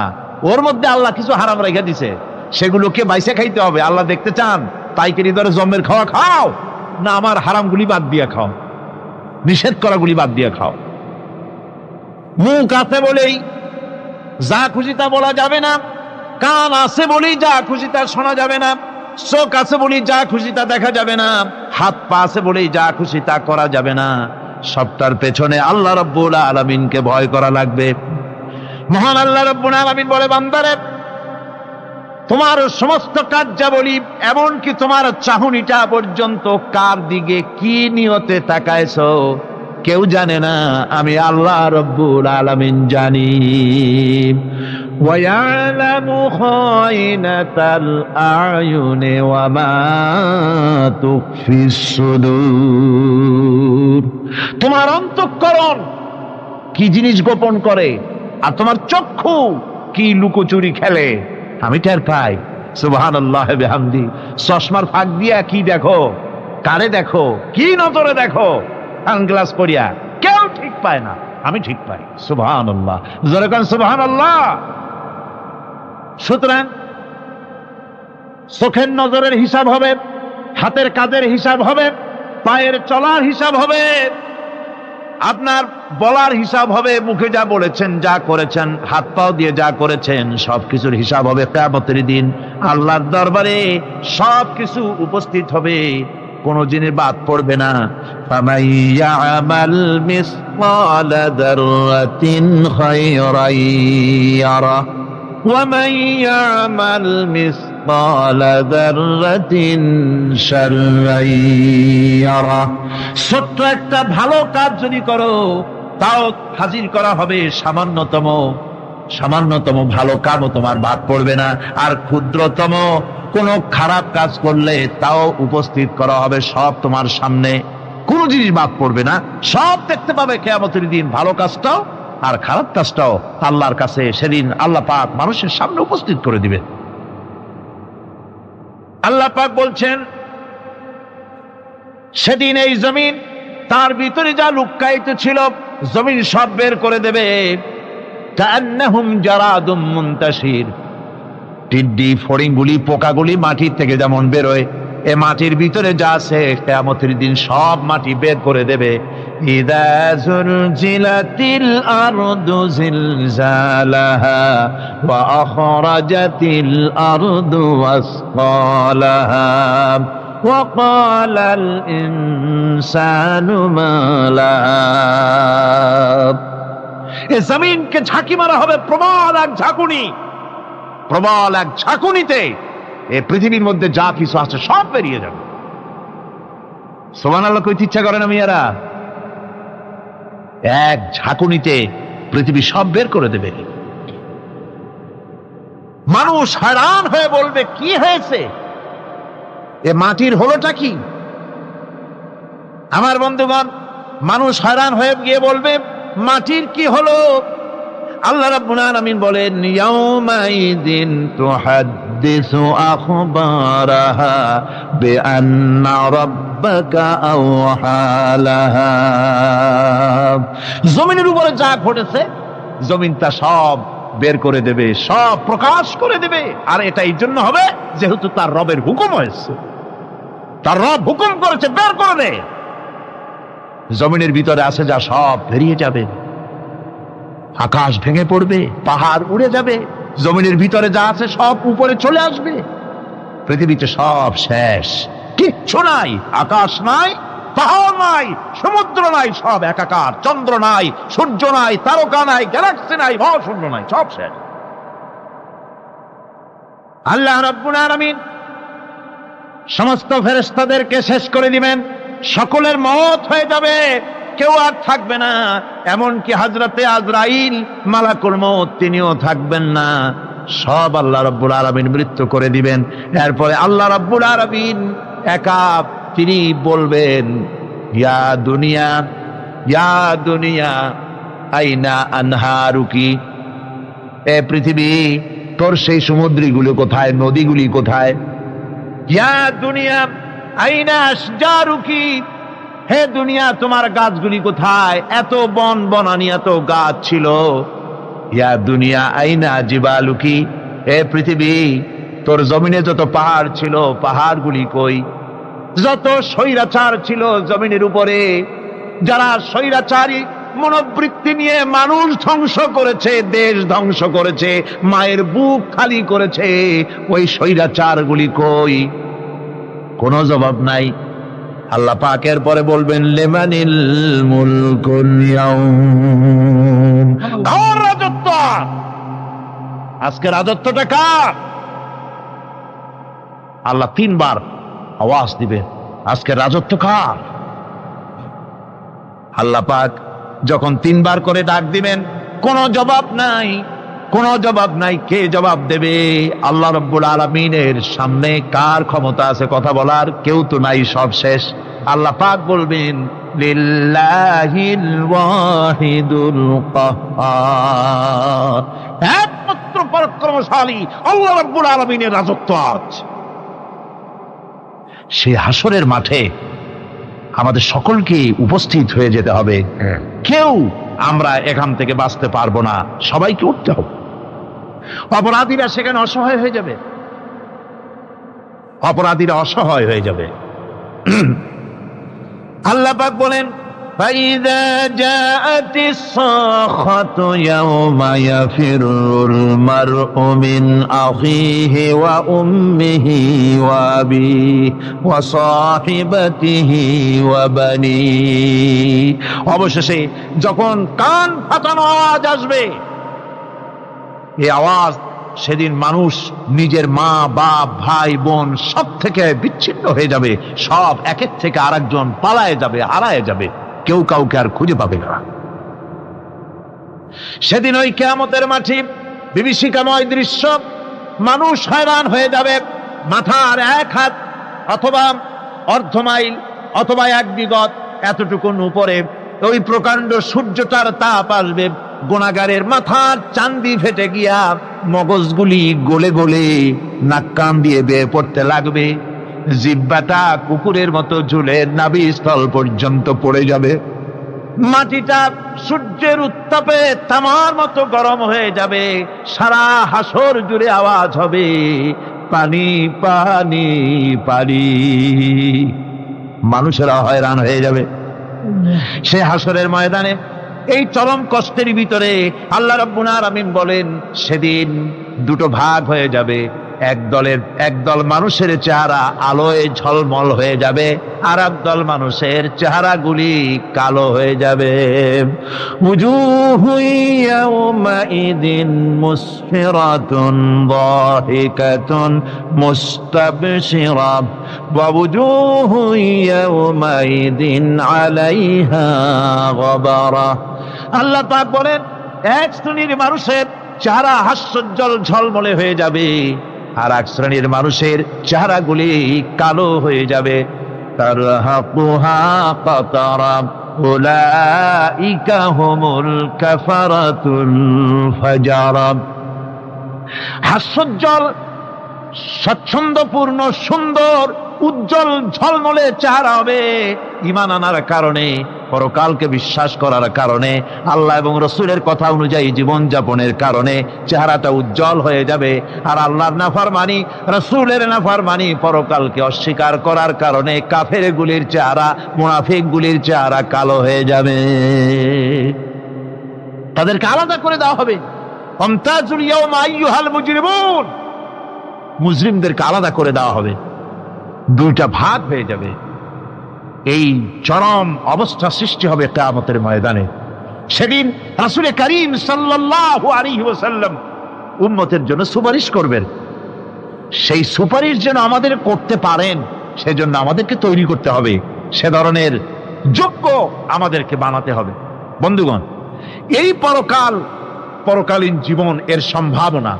ওর মধ্যে আল্লাহ কিছু হারাম রেখে দিছে, সেগুলোকে বাইসে খাইতে হবে। আল্লাহ দেখতে চান পাইকারি দরে জম্মের খাওয়া খাও, না আমার হারামগুলি বাদ দিয়ে খাও, নিষেধ করাগুলি বাদ দিয়ে খাও। মুখ আছে বলেই যা খুশি তা বলা যাবে না, কান আছে বলেই যা খুশি তা শোনা যাবে না, চোখ আছে বলেই যা খুশি তা দেখা যাবে না, হাত পা আছে বলেই যা খুশি তা করা যাবে না। সবটার পেছনে আল্লাহ রাব্বুল আলামিনকে ভয় করা লাগবে। মহান আল্লাহ রাব্বুল আলামিন বলে, বান্দারে তোমার সমস্ত কার্যাবলী এমনকি তোমার চাহনিটা পর্যন্ত কার দিকে কি নিয়তে তাকায়ছো কেউ জানে না, আমি আল্লাহ রাব্বুল আলামিন জানি। ওয়ায়ালামু খায়নাতাল আয়ুনি ওয়া মা তুখফিস সুদূর। তোমার অন্তঃকরণ কি জিনিস গোপন করে আর তোমার চক্ষু কি লুকোচুরি খেলে আমি টের পাই। সুবহানাল্লাহ বিহামদি। চশমার ফাঁক দিয়া কি দেখো, কারে দেখো, কি নজরে দেখো, সানগ্লাস পরিয়া কেউ ঠিক পায় না, আমি ঠিক পাই। সুবহানাল্লাহ, জোরে কোন সুবহানাল্লাহ। সুতরাং চোখের নজরের হিসাব হবে, হাতের কাজের হিসাব হবে, পায়ের চলার হিসাব হবে, আপনার বলার হিসাব হবে, মুখে যা বলেছেন, যা করেছেন, হাত পাও দিয়ে যা করেছেন, সবকিছুর হিসাব হবে কিয়ামতের দিন। আল্লাহর দরবারে সবকিছু উপস্থিত হবে, কোন জিনিস বাদ পড়বে না। ফামান ইয়ামাল মিসকালা যাররাতিন খায়রান ইয়ারা ওয়া মান ইয়ামাল মিসকালা যাররাতিন শাররান ইয়ারা। ছোট্ট একটা ভালো কাজ যদি করো তাও হাজির করা হবে সামান্যতম ভালো কাজও তোমার বাদ পড়বে না, আর ক্ষুদ্রতম কোন খারাপ কাজ করলে তাও উপস্থিত করা হবে, সব তোমার সামনে, কোনো জিনিস বাদ পড়বে না, সব দেখতে পাবে কিয়ামতের দিন। ভালো কাজটাও আর খারাপ কাজটাও আল্লাহর কাছে সেদিন আল্লাহ পাক মানুষের সামনে উপস্থিত করে দিবে। আল্লাহ পাক বলছেন, সেদিন এই জমিন তার ভিতরে যা লুক্কায়িত ছিল জমিন সব বের করে দেবে। কান্নাহুম জারাদুম মুনতাশির, টিড্ডি ফড়িংগুলি পোকাগুলি মাটির থেকে যেমন বেরোয়, এ মাটির ভিতরে যা আছে কিয়ামতের দিন সব মাটি বের করে দেবে। ইযা যুলজিলাতিল আরদু জিলজালাহা ওয়া আখরাজাতিল আরদু আসকালাহা ওয়া ক্বালাল ইনসানু মা লাহা। এ জমিনকে ঝাঁকি মারা হবে প্রবল এক ঝাঁকুনি, প্রবল এক ঝাঁকুনিতে এই পৃথিবীর মধ্যে যা কিছু আছে সব বেরিয়ে যাবে। সুবহানাল্লাহ কইতে ইচ্ছা করে না মিয়ারা? এক ঝাঁকুনিতে পৃথিবী সব বের করে দেবে। মানুষ হয়রান হয়ে বলবে কি হয়েছে, এ মাটির হলোটা কি? আমার বন্ধুগণ, মানুষ হয়রান হয়ে গিয়ে বলবে মাটির কি হলো? আল্লাহ রাব্বুল আলামিন বলেন ইয়াউমাইযিন তুহাদ্দিসু আখবারাহা বিআন্না রাব্বাকা আওহালাহা। জমিনের উপরে যা ঘটেছে জমিন তা সব বের করে দেবে, সব প্রকাশ করে দেবে। আর এটা এই জন্য হবে যেহেতু তার রবের হুকুম হয়েছে, তার রব হুকুম করেছে বের করে দে। জমিনের ভিতরে আছে যা সব বেরিয়ে যাবে, আকাশ ভেঙে পড়বে, পাহাড় উড়ে যাবে, জমিনের ভিতরে যা আছে সব উপরে চলে আসবে। পৃথিবীতে সব শেষ, কিচ্ছু নাই, আকাশ নাই, পাহাড় নাই, সমুদ্র নাই, সব একাকার। চন্দ্র নাই, সূর্য নাই, তারকা নাই, গ্যালাক্সি নাই, মহাশূন্য নাই, সব শেষ। আল্লাহ রাব্বুল আলামিন সমস্ত ফেরেশতাদেরকে শেষ করে দিবেন, সকলের মওত হয়ে যাবে, কেউ আর থাকবে না। এমনকি হযরতে আজরাইল মালাকুল মউত তিনিও থাকবেন না, সব আল্লাহ রাব্বুল আলামিন মৃত্যু করে দিবেন। এরপরে আল্লাহ রাব্বুল আলামিন একা তিনি বলবেন ইয়া দুনিয়া, ইয়া দুনিয়া আইনা আনহারুকি, এ পৃথিবী তোর সেই সমুদ্রগুলো কোথায়, নদীগুলি কোথায়? ইয়া দুনিয়া আইনা আশজারুকি, হে দুনিয়া তোমার গাছগুলি কোথায়? এত বন বনানি, এত গাছ ছিল। ইয়া দুনিয়া আইনা জিবালুকি, হে পৃথিবী তোর জমিনে যত পাহাড় ছিল পাহাড়গুলি কই? যত স্বৈরাচার ছিল জমিনের উপরে, যারা স্বৈরাচারী মনোবৃত্তি নিয়ে মানুষ ধ্বংস করেছে, দেশ ধ্বংস করেছে, মায়ের বুক খালি করেছে, ওই স্বৈরাচারগুলি কই? কোনো জবাব নাই। আল্লাহ পাকের পরে বলবেন লিমানিল মুলকুল ইয়াউম, কার রাজত্ব? আজকে রাজত্বটা কার? আল্লাহ তিনবার আওয়াজ দিবে, আজকে রাজত্ব কার? আল্লাহ পাক যখন তিনবার করে ডাক দিবেন, কোনো জবাব নাই, কোনো জবাব নাই। কে জবাব দেবে? আল্লাহ রাব্বুল আলামিনের সামনে কার ক্ষমতা আছে কথা বলার? কেউ তো নাই, সব শেষ। আল্লাহ পাক বলবেন লিল্লাহিল ওয়াহিদুল কাহ্হার, একমাত্র পরাক্রমশালী আল্লাহ রাব্বুল আলামিনের রাজত্ব আছে। সেই হাসরের মাঠে আমাদের সকলকে উপস্থিত হয়ে যেতে হবে। কেউ আমরা এখান থেকে বাঁচতে পারবো না, সবাইকে উঠতে হবে। অপরাধীরা সেখানে অসহায় হয়ে যাবে, অপরাধীরা অসহায় হয়ে যাবে। আল্লাহ পাক বলেন فَإِذَا جَاءَتِ الصَّاخَّةُ يَوْمَ يَفِرُّ الْمَرْءُ مِنْ أَخِيهِ وَأُمِّهِ وَأَبِيهِ وَصَاحِبَتِهِ وَبَنِيهِ। অবশেষে যখন কান ফাটানো আওয়াজ আসবে, এই আওয়াজ সেদিন মানুষ নিজের মা বাপ ভাই বোন সব থেকে বিচ্ছিন্ন হয়ে যাবে, সব একের থেকে আরেকজন পালায়ে যাবে, হারায়ে যাবে, কেউ কাউকে আর খুঁজে পাবে না। সেদিন ওই কিয়ামতের মাঠে বিভীষিকাময় দৃশ্য, মানুষ হয়রান হয়ে যাবে। মাথার এক হাত অথবা অর্ধ মাইল অথবা এক বিগত এতটুকুন উপরে ওই প্রকাণ্ড সূর্যটার তাপ আসবে, গুনাহগারের মাথার চান্দি ফেটে গিয়া মগজগুলি গলে গলে নাক কান দিয়ে বেয়ে পড়তে লাগবে, জিহ্বাটা কুকুরের মতো ঝুলে নাভিস্থল পর্যন্ত পড়ে যাবে। মাটিটা সূর্যের উত্তাপে তামার মতো গরম হয়ে যাবে, সারা হাসর জুড়ে আওয়াজ হবে পানি পানি পানি। মানুষেরা হয়রান হয়ে যাবে সে হাসরের ময়দানে। এই চরম কষ্টের ভিতরে আল্লাহ রাব্বুল আলামিন বলেন সেদিন দুটো ভাগ হয়ে যাবে। একদল মানুষের চেহারা আলোয় ঝলমল হয়ে যাবে, আর একদল মানুষের চেহারাগুলি কালো হয়ে যাবে। উজুহু ইয়াওমাইদিন মুসফিরাতুন দাহিকাতুন মুস্তাবশিরা ওয়া উজুহু ইয়াওমাইদিন আলাইহা গাবারা। আল্লাহ পাক বলেন এক শ্রেণীর মানুষের চেহারা হাস্যোজ্জ্বল ঝলমলে হয়ে যাবে, আর এক শ্রেণীর মানুষের চেহারাগুলি কালো হয়ে যাবে। তারহাকুহা কাতারা উলাইকা হুমুল কাফারাতুল ফাজারা। হাস্যোজ্জ্বল, স্বচ্ছন্দপূর্ণ, সুন্দর, উজ্জ্বল ঝলমলে চেহারা হবে ঈমান আনার কারণে, পরকালকে বিশ্বাস করার কারণে, আল্লাহ এবং রসুলের কথা অনুযায়ী জীবনযাপনের কারণে চেহারাটা উজ্জ্বল হয়ে যাবে। আর আল্লাহর নাফরমানি, রসুলের নাফরমানি, পরকালকে অস্বীকার করার কারণে কাফের গুলির চেহারা, মুনাফিক গুলির চেহারা কালো হয়ে যাবে। তাদেরকে আলাদা করে দেওয়া হবে। আমতাজুল ইয়াওমা আইয়ুহাল মুজরিমুন, মুজরিমদেরকে আলাদা করে দেওয়া হবে, দুইটা ভাগ হয়ে যাবে। এই চরম অবস্থা সৃষ্টি হবে কিয়ামতের ময়দানে। সেদিন রাসূল করিম সাল্লাল্লাহু আলাইহি ওয়াসাল্লাম উম্মতের জন্য সুপারিশ করবেন। সেই সুপারিশ যেন আমাদের করতে পারেন সেজন্য আমাদেরকে তৈরি করতে হবে, সে ধরনের যোগ্য আমাদেরকে বানাতে হবে। বন্ধুগণ, এই পরকালীন জীবন, এর সম্ভাবনা,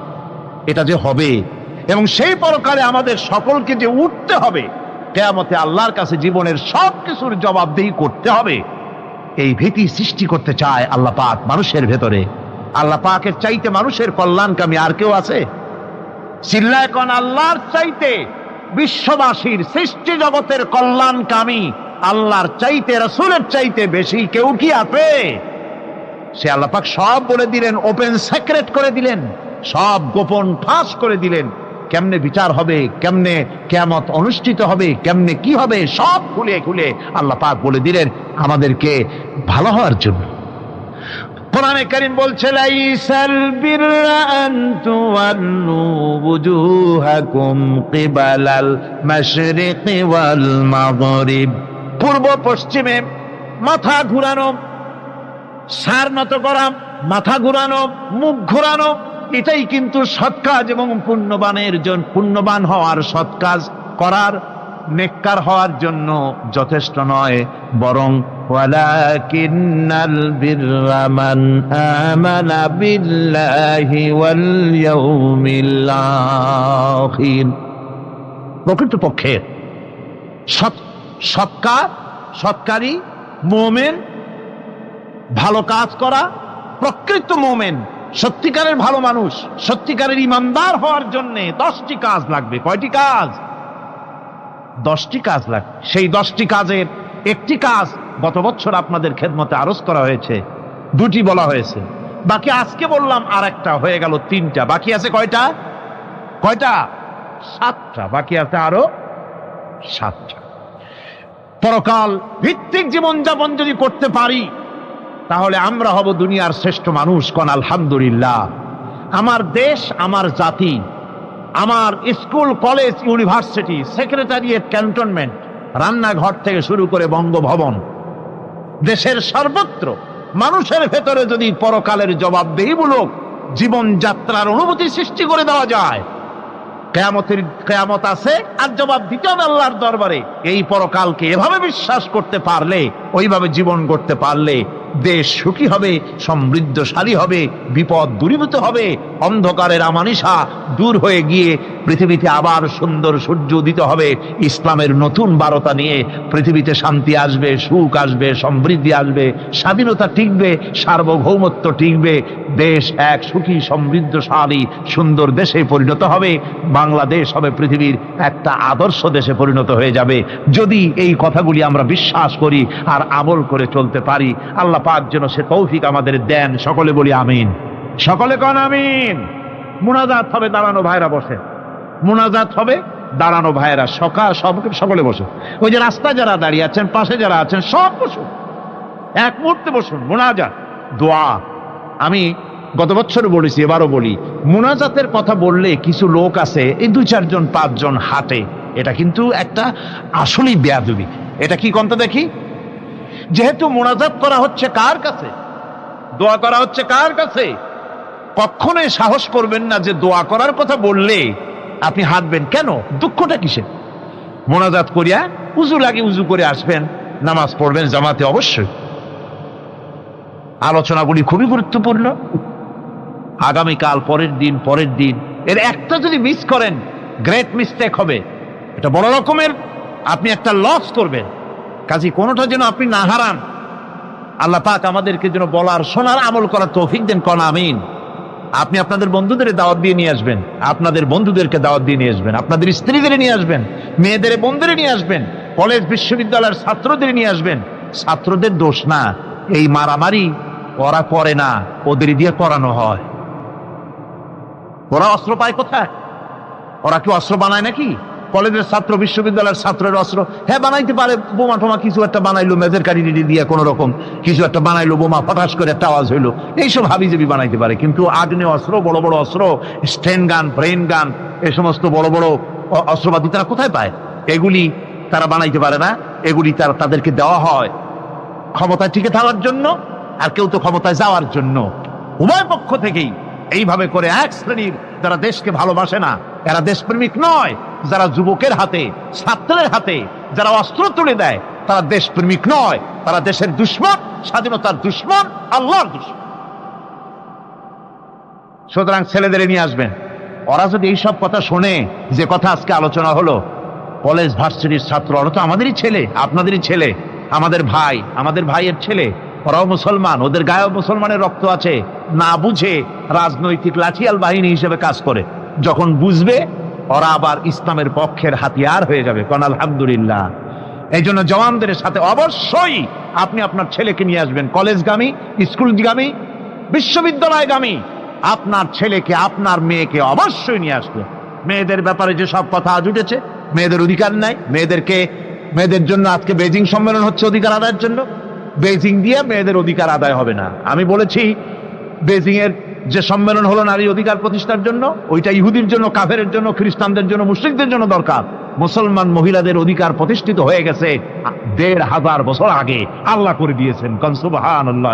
এটা যে হবে এবং সেই পরকালে আমাদের সকলকে যে উঠতে হবে, কিয়ামতে আল্লাহর কাছে জীবনের সব কিছুর জবাবদিহি করতে হবে, এই ভীতি সৃষ্টি করতে চায় আল্লাহ পাক মানুষের ভেতরে। আল্লাহ পাকের চাইতে মানুষের কল্যাণকামী আর কেউ আছে? চিল্লায় কোন আল্লাহর চাইতে, বিশ্ববাসীর সৃষ্টি জগতের কল্যাণকামী আল্লাহর চাইতে, রাসূলের চাইতে বেশি কেউ কি আছে? সে আল্লাহ পাক সব বলে দিলেন, ওপেন সিক্রেট করে দিলেন, সব গোপন ফাঁস করে দিলেন। কেমনে বিচার হবে, কেমনে কিয়ামত অনুষ্ঠিত হবে, কেমনে কি হবে, সব খুলে খুলে আল্লাহ পাক বলে দিলেন আমাদেরকে ভালো হওয়ার জন্য। কোরআনে কারীম বলছে লাইসাল বিররা আন তুওয়াল্লু ওয়ুজুহাকুম কিবালাল মাশরিকি ওয়াল মাগরিব। পূর্ব পশ্চিমে মাথা ঘুরানো, সার নত করা, মাথা ঘুরানো, মুখ ঘুরানো, এটাই কিন্তু সৎ কাজ এবং পুণ্যবান হওয়ার, সৎ কাজ করার, নেককার হওয়ার জন্য যথেষ্ট নয়, বরং ওয়ালাকিন্নাল বিররা মান আমানা বিল্লাহি ওয়াল ইয়াউমিল আখির। প্রকৃতপক্ষে সৎকারী মুমিন, ভালো কাজ করা, প্রকৃত মুমিন, সত্যিকারের ভালো মানুষ, সত্যিকারের ইমানদার হওয়ার জন্য 10টি কাজ লাগবে। কয়টি কাজ? 10টি কাজ লাগবে। সেই 10টি কাজের একটি কাজ গত বছর আপনাদের খেদমতে আরজ করা হয়েছে, 2টি বলা হয়েছে, বাকি আজকে বললাম আর একটা, হয়ে গেল 3টা। বাকি আছে কয়টা? 7টা। বাকি আছে আরো 7টা। পরকাল ভিত্তিক জীবনযাপন যদি করতে পারি তাহলে আমরা হব দুনিয়ার শ্রেষ্ঠ মানুষ। কোন আলহামদুলিল্লাহ। আমার দেশ, আমার জাতি, আমার school, college, university, secretariat, cantonment, রান্নাঘর থেকে শুরু করে বঙ্গভবন, দেশের সর্বত্র মানুষের ভেতরে যদি পরকালের জবাবদিহিমূলক জীবনযাত্রার অনুভূতি সৃষ্টি করে দেওয়া যায়, কিয়ামত আছে আর জবাব দিতে হবে আল্লাহর দরবারে। এই পরকালকে এভাবে বিশ্বাস করতে পারলে, ওইভাবে জীবন করতে পারলে দেশ সুখী হবে, সমৃদ্ধশালী হবে, বিপদ দূরীভূত হবে, অন্ধকারের আমানিশা দূর হয়ে গিয়ে পৃথিবীতে আবার সুন্দর সূর্য উদিত হবে ইসলামের নতুন বার্তা নিয়ে। পৃথিবীতে শান্তি আসবে, সুখ আসবে, সমৃদ্ধি আসবে, স্বাধীনতা টিকবে, সার্বভৌমত্ব টিকবে, দেশ এক সুখী সমৃদ্ধশালী সুন্দর দেশে পরিণত হবে। বাংলাদেশ হবে পৃথিবীর একটা আদর্শ দেশে পরিণত হয়ে যাবে যদি এই কথাগুলি আমরা বিশ্বাস করি আর আমল করে চলতে পারি। আল্লাহ পাক যেন সে তৌফিক আমাদের দেন। সকলে বলি আমিন, সকলে কন আমিন। মুনাজাত হবে, দাঁড়ানো ভাইরা বসে, মুনাজাত হবে, দাঁড়ানো ভাইরা সকলে বসে। ওই যে রাস্তায় যারা দাঁড়িয়ে আছেন, পাশে যারা আছেন, সব বসুন, এক মুহূর্তে বসুন। মুনাজাত দোয়া, আমি গত বছর বলেছি, এবারও বলি, মুনাজাতের কথা বললে কিছু লোক আছে এই 2-4 জন 5 জন হাঁটে, এটা কিন্তু একটা আসলেই বেয়াদবি। এটা কি কোনটা দেখি? যেহেতু মুনাজাত করা হচ্ছে কার কাছে, দোয়া করা হচ্ছে কার কাছে, কখনোই সাহস করবেন না যে দোয়া করার কথা বললে আপনি হাঁটবেন। কেন? দুঃখটা কিসে? মুনাজাত করিয়া উজু লাগে, উজু করে আসবেন, নামাজ পড়বেন জামাতে। অবশ্যই আলোচনাগুলি খুবই গুরুত্বপূর্ণ। আগামীকাল, পরের দিন এর একটা যদি মিস করেন, গ্রেট মিস্টেক হবে, এটা বড় রকমের আপনি একটা লস করবেন। কাজে কোনোটা যেন আপনি না হারান। আল্লাহ পাক আমাদেরকে যেন বলার, শোনার, আমল করার তৌফিক দেন। কোন আমিন। আপনি আপনাদের বন্ধুদের দাওয়াত দিয়ে নিয়ে আসবেন, আপনাদের বন্ধুদেরকে দাওয়াত দিয়ে নিয়ে আসবেন, আপনাদের স্ত্রীদের নিয়ে আসবেন, মেয়েদের বোনদের নিয়ে আসবেন, কলেজ বিশ্ববিদ্যালয়ের ছাত্রদের নিয়ে আসবেন। ছাত্রদের দোষ না, এই মারামারি ওরা করে না, ওদের দিয়ে করানো হয়। ওরা অস্ত্র পায় কোথায়? ওরা কি অস্ত্র বানায় নাকি? কলেজের ছাত্র, বিশ্ববিদ্যালয়ের ছাত্রের অস্ত্র হ্যাঁ বানাইতে পারে। বোমা টোমা কিছু একটা বানাইলো, মেজের কারি দিয়ে কোন রকম কিছু একটা বানাইলো, বোমা ফটাস করে একটা আওয়াজ হইলো, এইসব হাবিজাবি বানাইতে পারে। কিন্তু আগ্নেয় অস্ত্র, বড় বড় অস্ত্র, স্টেন গান, ব্রেন গান, এই সমস্ত বড় বড় অস্ত্রপাতি তারা কোথায় পায়? এগুলি তারা বানাইতে পারে না। এগুলি তাদেরকে দেওয়া হয় ক্ষমতায় টিকে থাকার জন্য, আর কেউ তো ক্ষমতায় যাওয়ার জন্য। উভয় পক্ষ থেকেই এইভাবে করে এক শ্রেণীর যারা দেশকে ভালোবাসে না, এরা দেশপ্রেমিক নয়। যারা যুবকের হাতে, ছাত্রের হাতে যারা অস্ত্র তুলে দেয়, তারা দেশপ্রেমিক নয়, তারা দেশের দুশ্মন, স্বাধীনতার দুশ্মন, আল্লাহর দুশ্মন। সুতরাং ছেলেদের নিয়ে আসবেন। ওরা যদি এইসব কথা শোনে, যে কথা আজকে আলোচনা হলো, কলেজ ভার্সিটির ছাত্র, ওরা তো আমাদেরই ছেলে, আপনাদেরই ছেলে, আমাদের ভাই, আমাদের ভাইয়ের ছেলে। ওরাও মুসলমান, ওদের গায়েও মুসলমানের রক্ত আছে। না বুঝে রাজনৈতিক লাঠিয়াল বাহিনী হিসেবে কাজ করে। যখন বুঝবে, ওরা আবার ইসলামের পক্ষের হাতিয়ার হয়ে যাবে। কোন আলহামদুলিল্লাহ। এই জন্য জওয়ানদের সাথে অবশ্যই আপনি আপনার ছেলেকে নিয়ে আসবেন। কলেজগামী, স্কুলগামী, বিশ্ববিদ্যালয়গামী আপনার ছেলেকে, আপনার মেয়েকে অবশ্যই নিয়ে আসবেন। মেয়েদের ব্যাপারে যে সব কথা আজ উঠেছে, মেয়েদের অধিকার নাই, মেয়েদের জন্য আজকে বেজিং সম্মেলন হচ্ছে অধিকার আদায়ের জন্য। বেজিং দিয়ে মেয়েদের অধিকার আদায় হবে না। আমি বলেছি, বেজিং এর যে সম্মেলন হলো নারী অধিকার প্রতিষ্ঠার জন্য, ওইটা ইহুদির জন্য, কাফেরের জন্য, খ্রিস্টানদের জন্য, মুশরিকদের জন্য দরকার। মুসলমান মহিলাদের অধিকার প্রতিষ্ঠিত হয়ে গেছে 1500 বছর আগে, আল্লাহ করে দিয়েছেন। সুবহানাল্লাহ।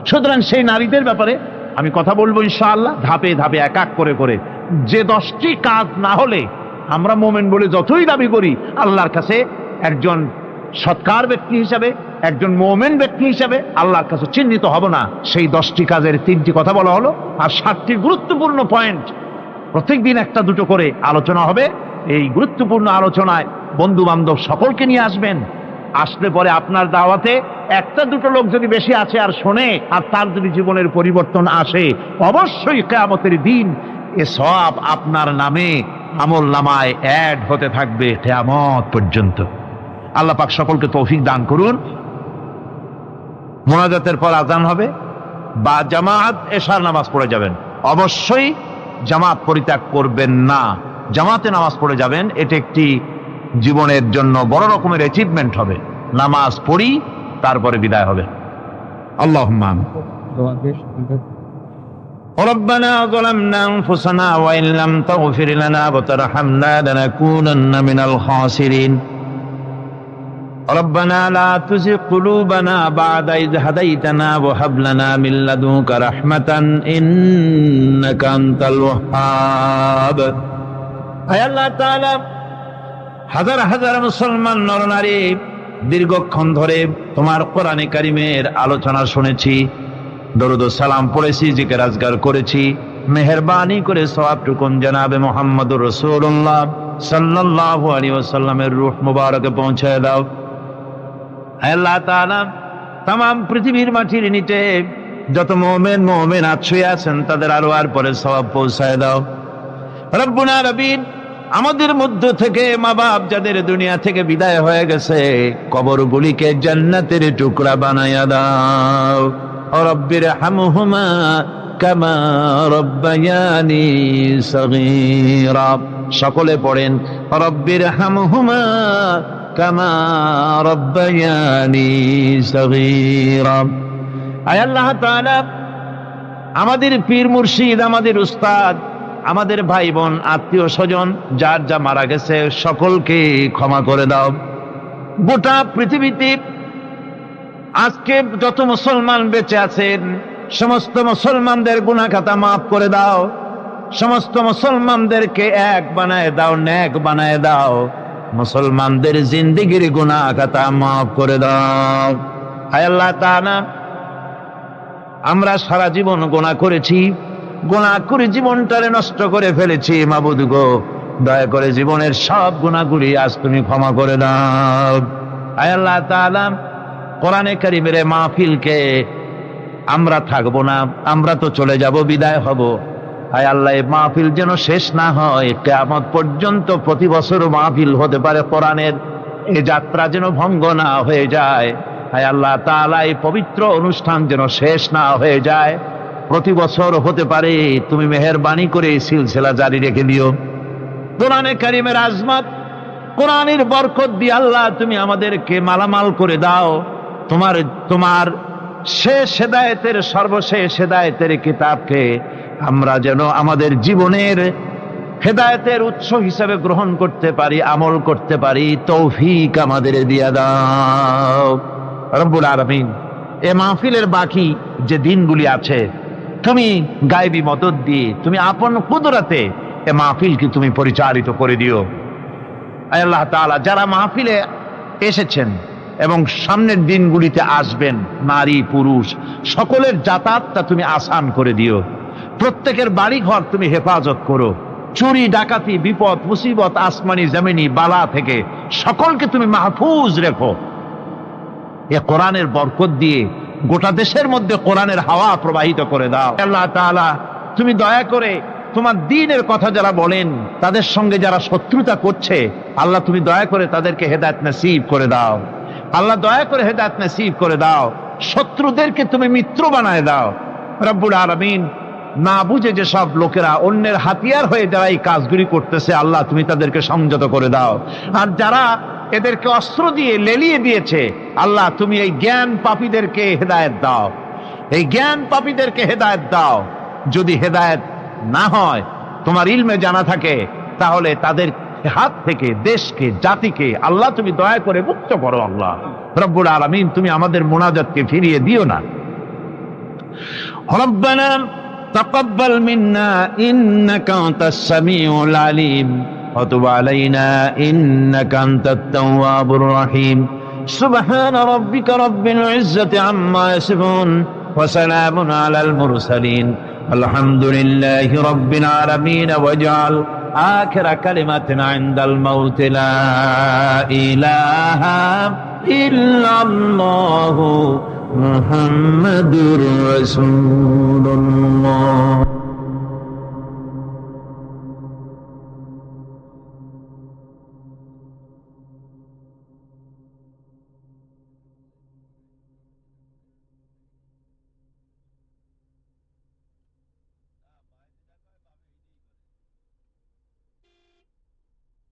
সুতরাং সেই নারীদের ব্যাপারে আমি কথা বলবো ইনশাআল্লাহ, ধাপে ধাপে এক এক করে করে। যে 10টি কাজ না হলে আমরা মোমেন বলে যতই দাবি করি, আল্লাহর কাছে একজন সৎকার ব্যক্তি হিসাবে, একজন মোমেন ব্যক্তি হিসাবে আল্লাহর কাছে চিহ্নিত হব না। সেই 10টি কাজের 3টি কথা বলা হলো, আর 7টি গুরুত্বপূর্ণ পয়েন্ট প্রত্যেকদিন একটা দুটো করে আলোচনা হবে। এই গুরুত্বপূর্ণ আলোচনায় বন্ধু বান্ধব সকলকে নিয়ে আসবেন। আসলে পরে আপনার দাওয়াতে একটা দুটো লোক যদি বেশি আছে আর শোনে, আর তার যদি জীবনের পরিবর্তন আসে, অবশ্যই কিয়ামতের দিন এ সওয়াব আপনার নামে আমল নামায় অ্যাড হতে থাকবে কিয়ামত পর্যন্ত। আল্লাহ পাক সকলকে তৌফিক দান করুন। মুনাজাতের পর আজান হবে, বা জামাত এশার নামাজ পড়ে যাবেন। অবশ্যই জামাত পরিত্যাগ করবেন না, জামাতে নামাজ পড়ে যাবেন। এটা একটি জীবনের জন্য বড় রকমের অ্যাচিভমেন্ট হবে। নামাজ পড়ি, তারপরে বিদায় হবে। আল্লাহুম্মা আমিন। ربنا ظلمنا أنفسنا وإن لم تغفر لنا وترحمنا لنكونن من الخاسرين ربنا لا تزغ قلوبنا بعد إذ هديتنا وهب لنا من لدنك رحمة إنك أنت الوهاب আয় আল্লাহ তাআলা, হাজার হাজার মুসলমান নরনারী দীর্ঘক্ষণ ধরে তোমার কোরআনে কারিমের আলোচনা শুনেছি, দরুদ ও সালাম পড়েছি, জিকির আজকার করেছি। মেহেরবানি করে সওয়াবটুকুন জনাবে মুহাম্মদুর রাসূলুল্লাহ সাল্লাল্লাহু আলাইহি ওয়াসাল্লামের রূহ মুবারকে পৌঁছায় দাও। আল্লাহ তাআলা তাম পৃথিবীর মাটির নিচে যত মুমিন মুমিনাত শুয়ে আছেন তাদের আরওয়ার পরে সওয়াব পৌঁছায় দাও। রব্বুল আলামিন আমাদের মধ্য থেকে মা বাপ যাদের দুনিয়া থেকে বিদায় হয়ে গেছে কবরগুলিকে জান্নাতের টুকরা বানায়া দাও। রব্বির হামহুমা কামা রব্বায়ানি সগীরা। সকলে পড়েন রব্বির হামহুমা কামা রব্বায়ানি সগীরা। আয় আল্লাহ তাআলা আমাদের পীর মুর্শিদ, আমাদের উস্তাদ, আমাদের ভাই বোন, আত্মীয় স্বজন যার যা মারা গেছে সকলকে ক্ষমা করে দাও। গোটা পৃথিবীতে আজকে যত মুসলমান বেঁচে আছেন সমস্ত মুসলমানদের গুনাহ খাতা মাফ করে দাও। সমস্ত মুসলমানদেরকে এক বানায় দাও, নেক বানায় দাও। মুসলমানদের জিন্দেগির গুনাহ খাতা মাফ করে দাও। হায় আল্লাহ তাআলা আমরা সারা জীবন গুনাহ করেছি, গুনাহ করে জীবনটারে নষ্ট করে ফেলেছি। মাবুদ গো, দয়া করে জীবনের সব গুনাহগুলি আজ তুমি ক্ষমা করে দাও। আয় আল্লাহ তাআলা কোরআনে কারীমের মাহফিলকে আমরা থাকবো না, আমরা তো চলে যাব, বিদায় হব। আয় আল্লাহ এই মাহফিল যেন শেষ না হয়, কিয়ামত পর্যন্ত প্রতি বছর মাহফিল হতে পারে কোরআনের, এই যাত্রা যেন ভঙ্গ না হয়ে যায়। আয় আল্লাহ তাআলা এই পবিত্র অনুষ্ঠান যেন শেষ না হয়ে যায়, প্রতি বছর হতে পারে। তুমি মেহেরবানি করে এই সিলসিলা জারি রেখে দিও। কোরআনে কারীমের আজমত, কোরআনের বরকত দিয়ে আল্লাহ তুমি আমাদেরকে মালামাল করে দাও। তোমার শেষ হেদায়েতের, সর্বশেষ হেদায়েতের কিতাবকে আমরা যেন আমাদের জীবনের হেদায়েতের উৎস হিসেবে গ্রহণ করতে পারি, আমল করতে পারি, তৌফিক আমাদের দিয়া দাও রব্বুল আলামিন। এ মাহফিলের বাকি যে দিনগুলি আছে তুমি গায়বী মদদ দিয়ে, তুমি আপন কুদরতে এ মাহফিলকে তুমি পরিচালিত করে দিও। আয় আল্লাহ তাআলা যারা মাহফিলে এসেছেন এবং সামনের দিনগুলিতে আসবেন, নারী পুরুষ সকলের যাতায়াতটা তুমি আসান করে দিও। প্রত্যেকের বাড়ি ঘর তুমি হেফাজত করো। চুরি ডাকাতি বিপদ মুসিবত আসমানি জমিনি বালা থেকে সকলকে তুমি মাহফুজ রেখো। এ কোরআনের বরকত দিয়ে গোটা দেশের মধ্যে কোরআনের হাওয়া প্রবাহিত করে দাও। আল্লাহ তাআলা তুমি দয়া করে তোমার দ্বীনের কথা যারা বলেন, তাদের সঙ্গে যারা শত্রুতা করছে, আল্লাহ তুমি দয়া করে তাদেরকে হেদায়েত নসিব করে দাও। আল্লাহ দয়া করে হেদায়েত নসিব করে দাও। শত্রুদেরকে তুমি মিত্র বানায় দাও রব্বুল আলামিন। না বুঝে যে সব লোকেরা অন্যের হাতিয়ার হয়ে যারা এই কাজগুলি করতেছে, আল্লাহ তুমি তাদেরকে সংযত করে দাও। আর যারা এদেরকে অস্ত্র দিয়ে লেলিয়ে দিয়েছে, আল্লাহ তুমি এই জ্ঞান পাপীদেরকে হেদায়েত দাও, এই জ্ঞান পাপীদেরকে হেদায়েত দাও। যদি হেদায়েত না হয়, তোমার ইলমে জানা থাকে, তাহলে তাদের হাত থেকে দেশকে জাতিকে আল্লাহ তুমি দয়া করে মুক্ত করো। আল্লাহ রব্বুল আলামিন তুমি আমাদের মুনাজাতকে ফিরিয়ে দিও না। রব্বানা তাকাব্বাল মিন্না ইন্নাকা আনতাস সামিউল আলিম ওয়া তুব আলাইনা ইন্নাকা আনতাত তাওয়াবুর রহিম। সুবহানা রাব্বিকা রাব্বিল ইজ্জাতি আম্মা ইয়াসিফুন ওয়া সালামুন আলাল মুরসালিন আলহামদুলিল্লাহি রাব্বিল আলামিন। ওয়াজআল آخر كلمتنا عند الموت لا إله إلا الله محمد رسول الله.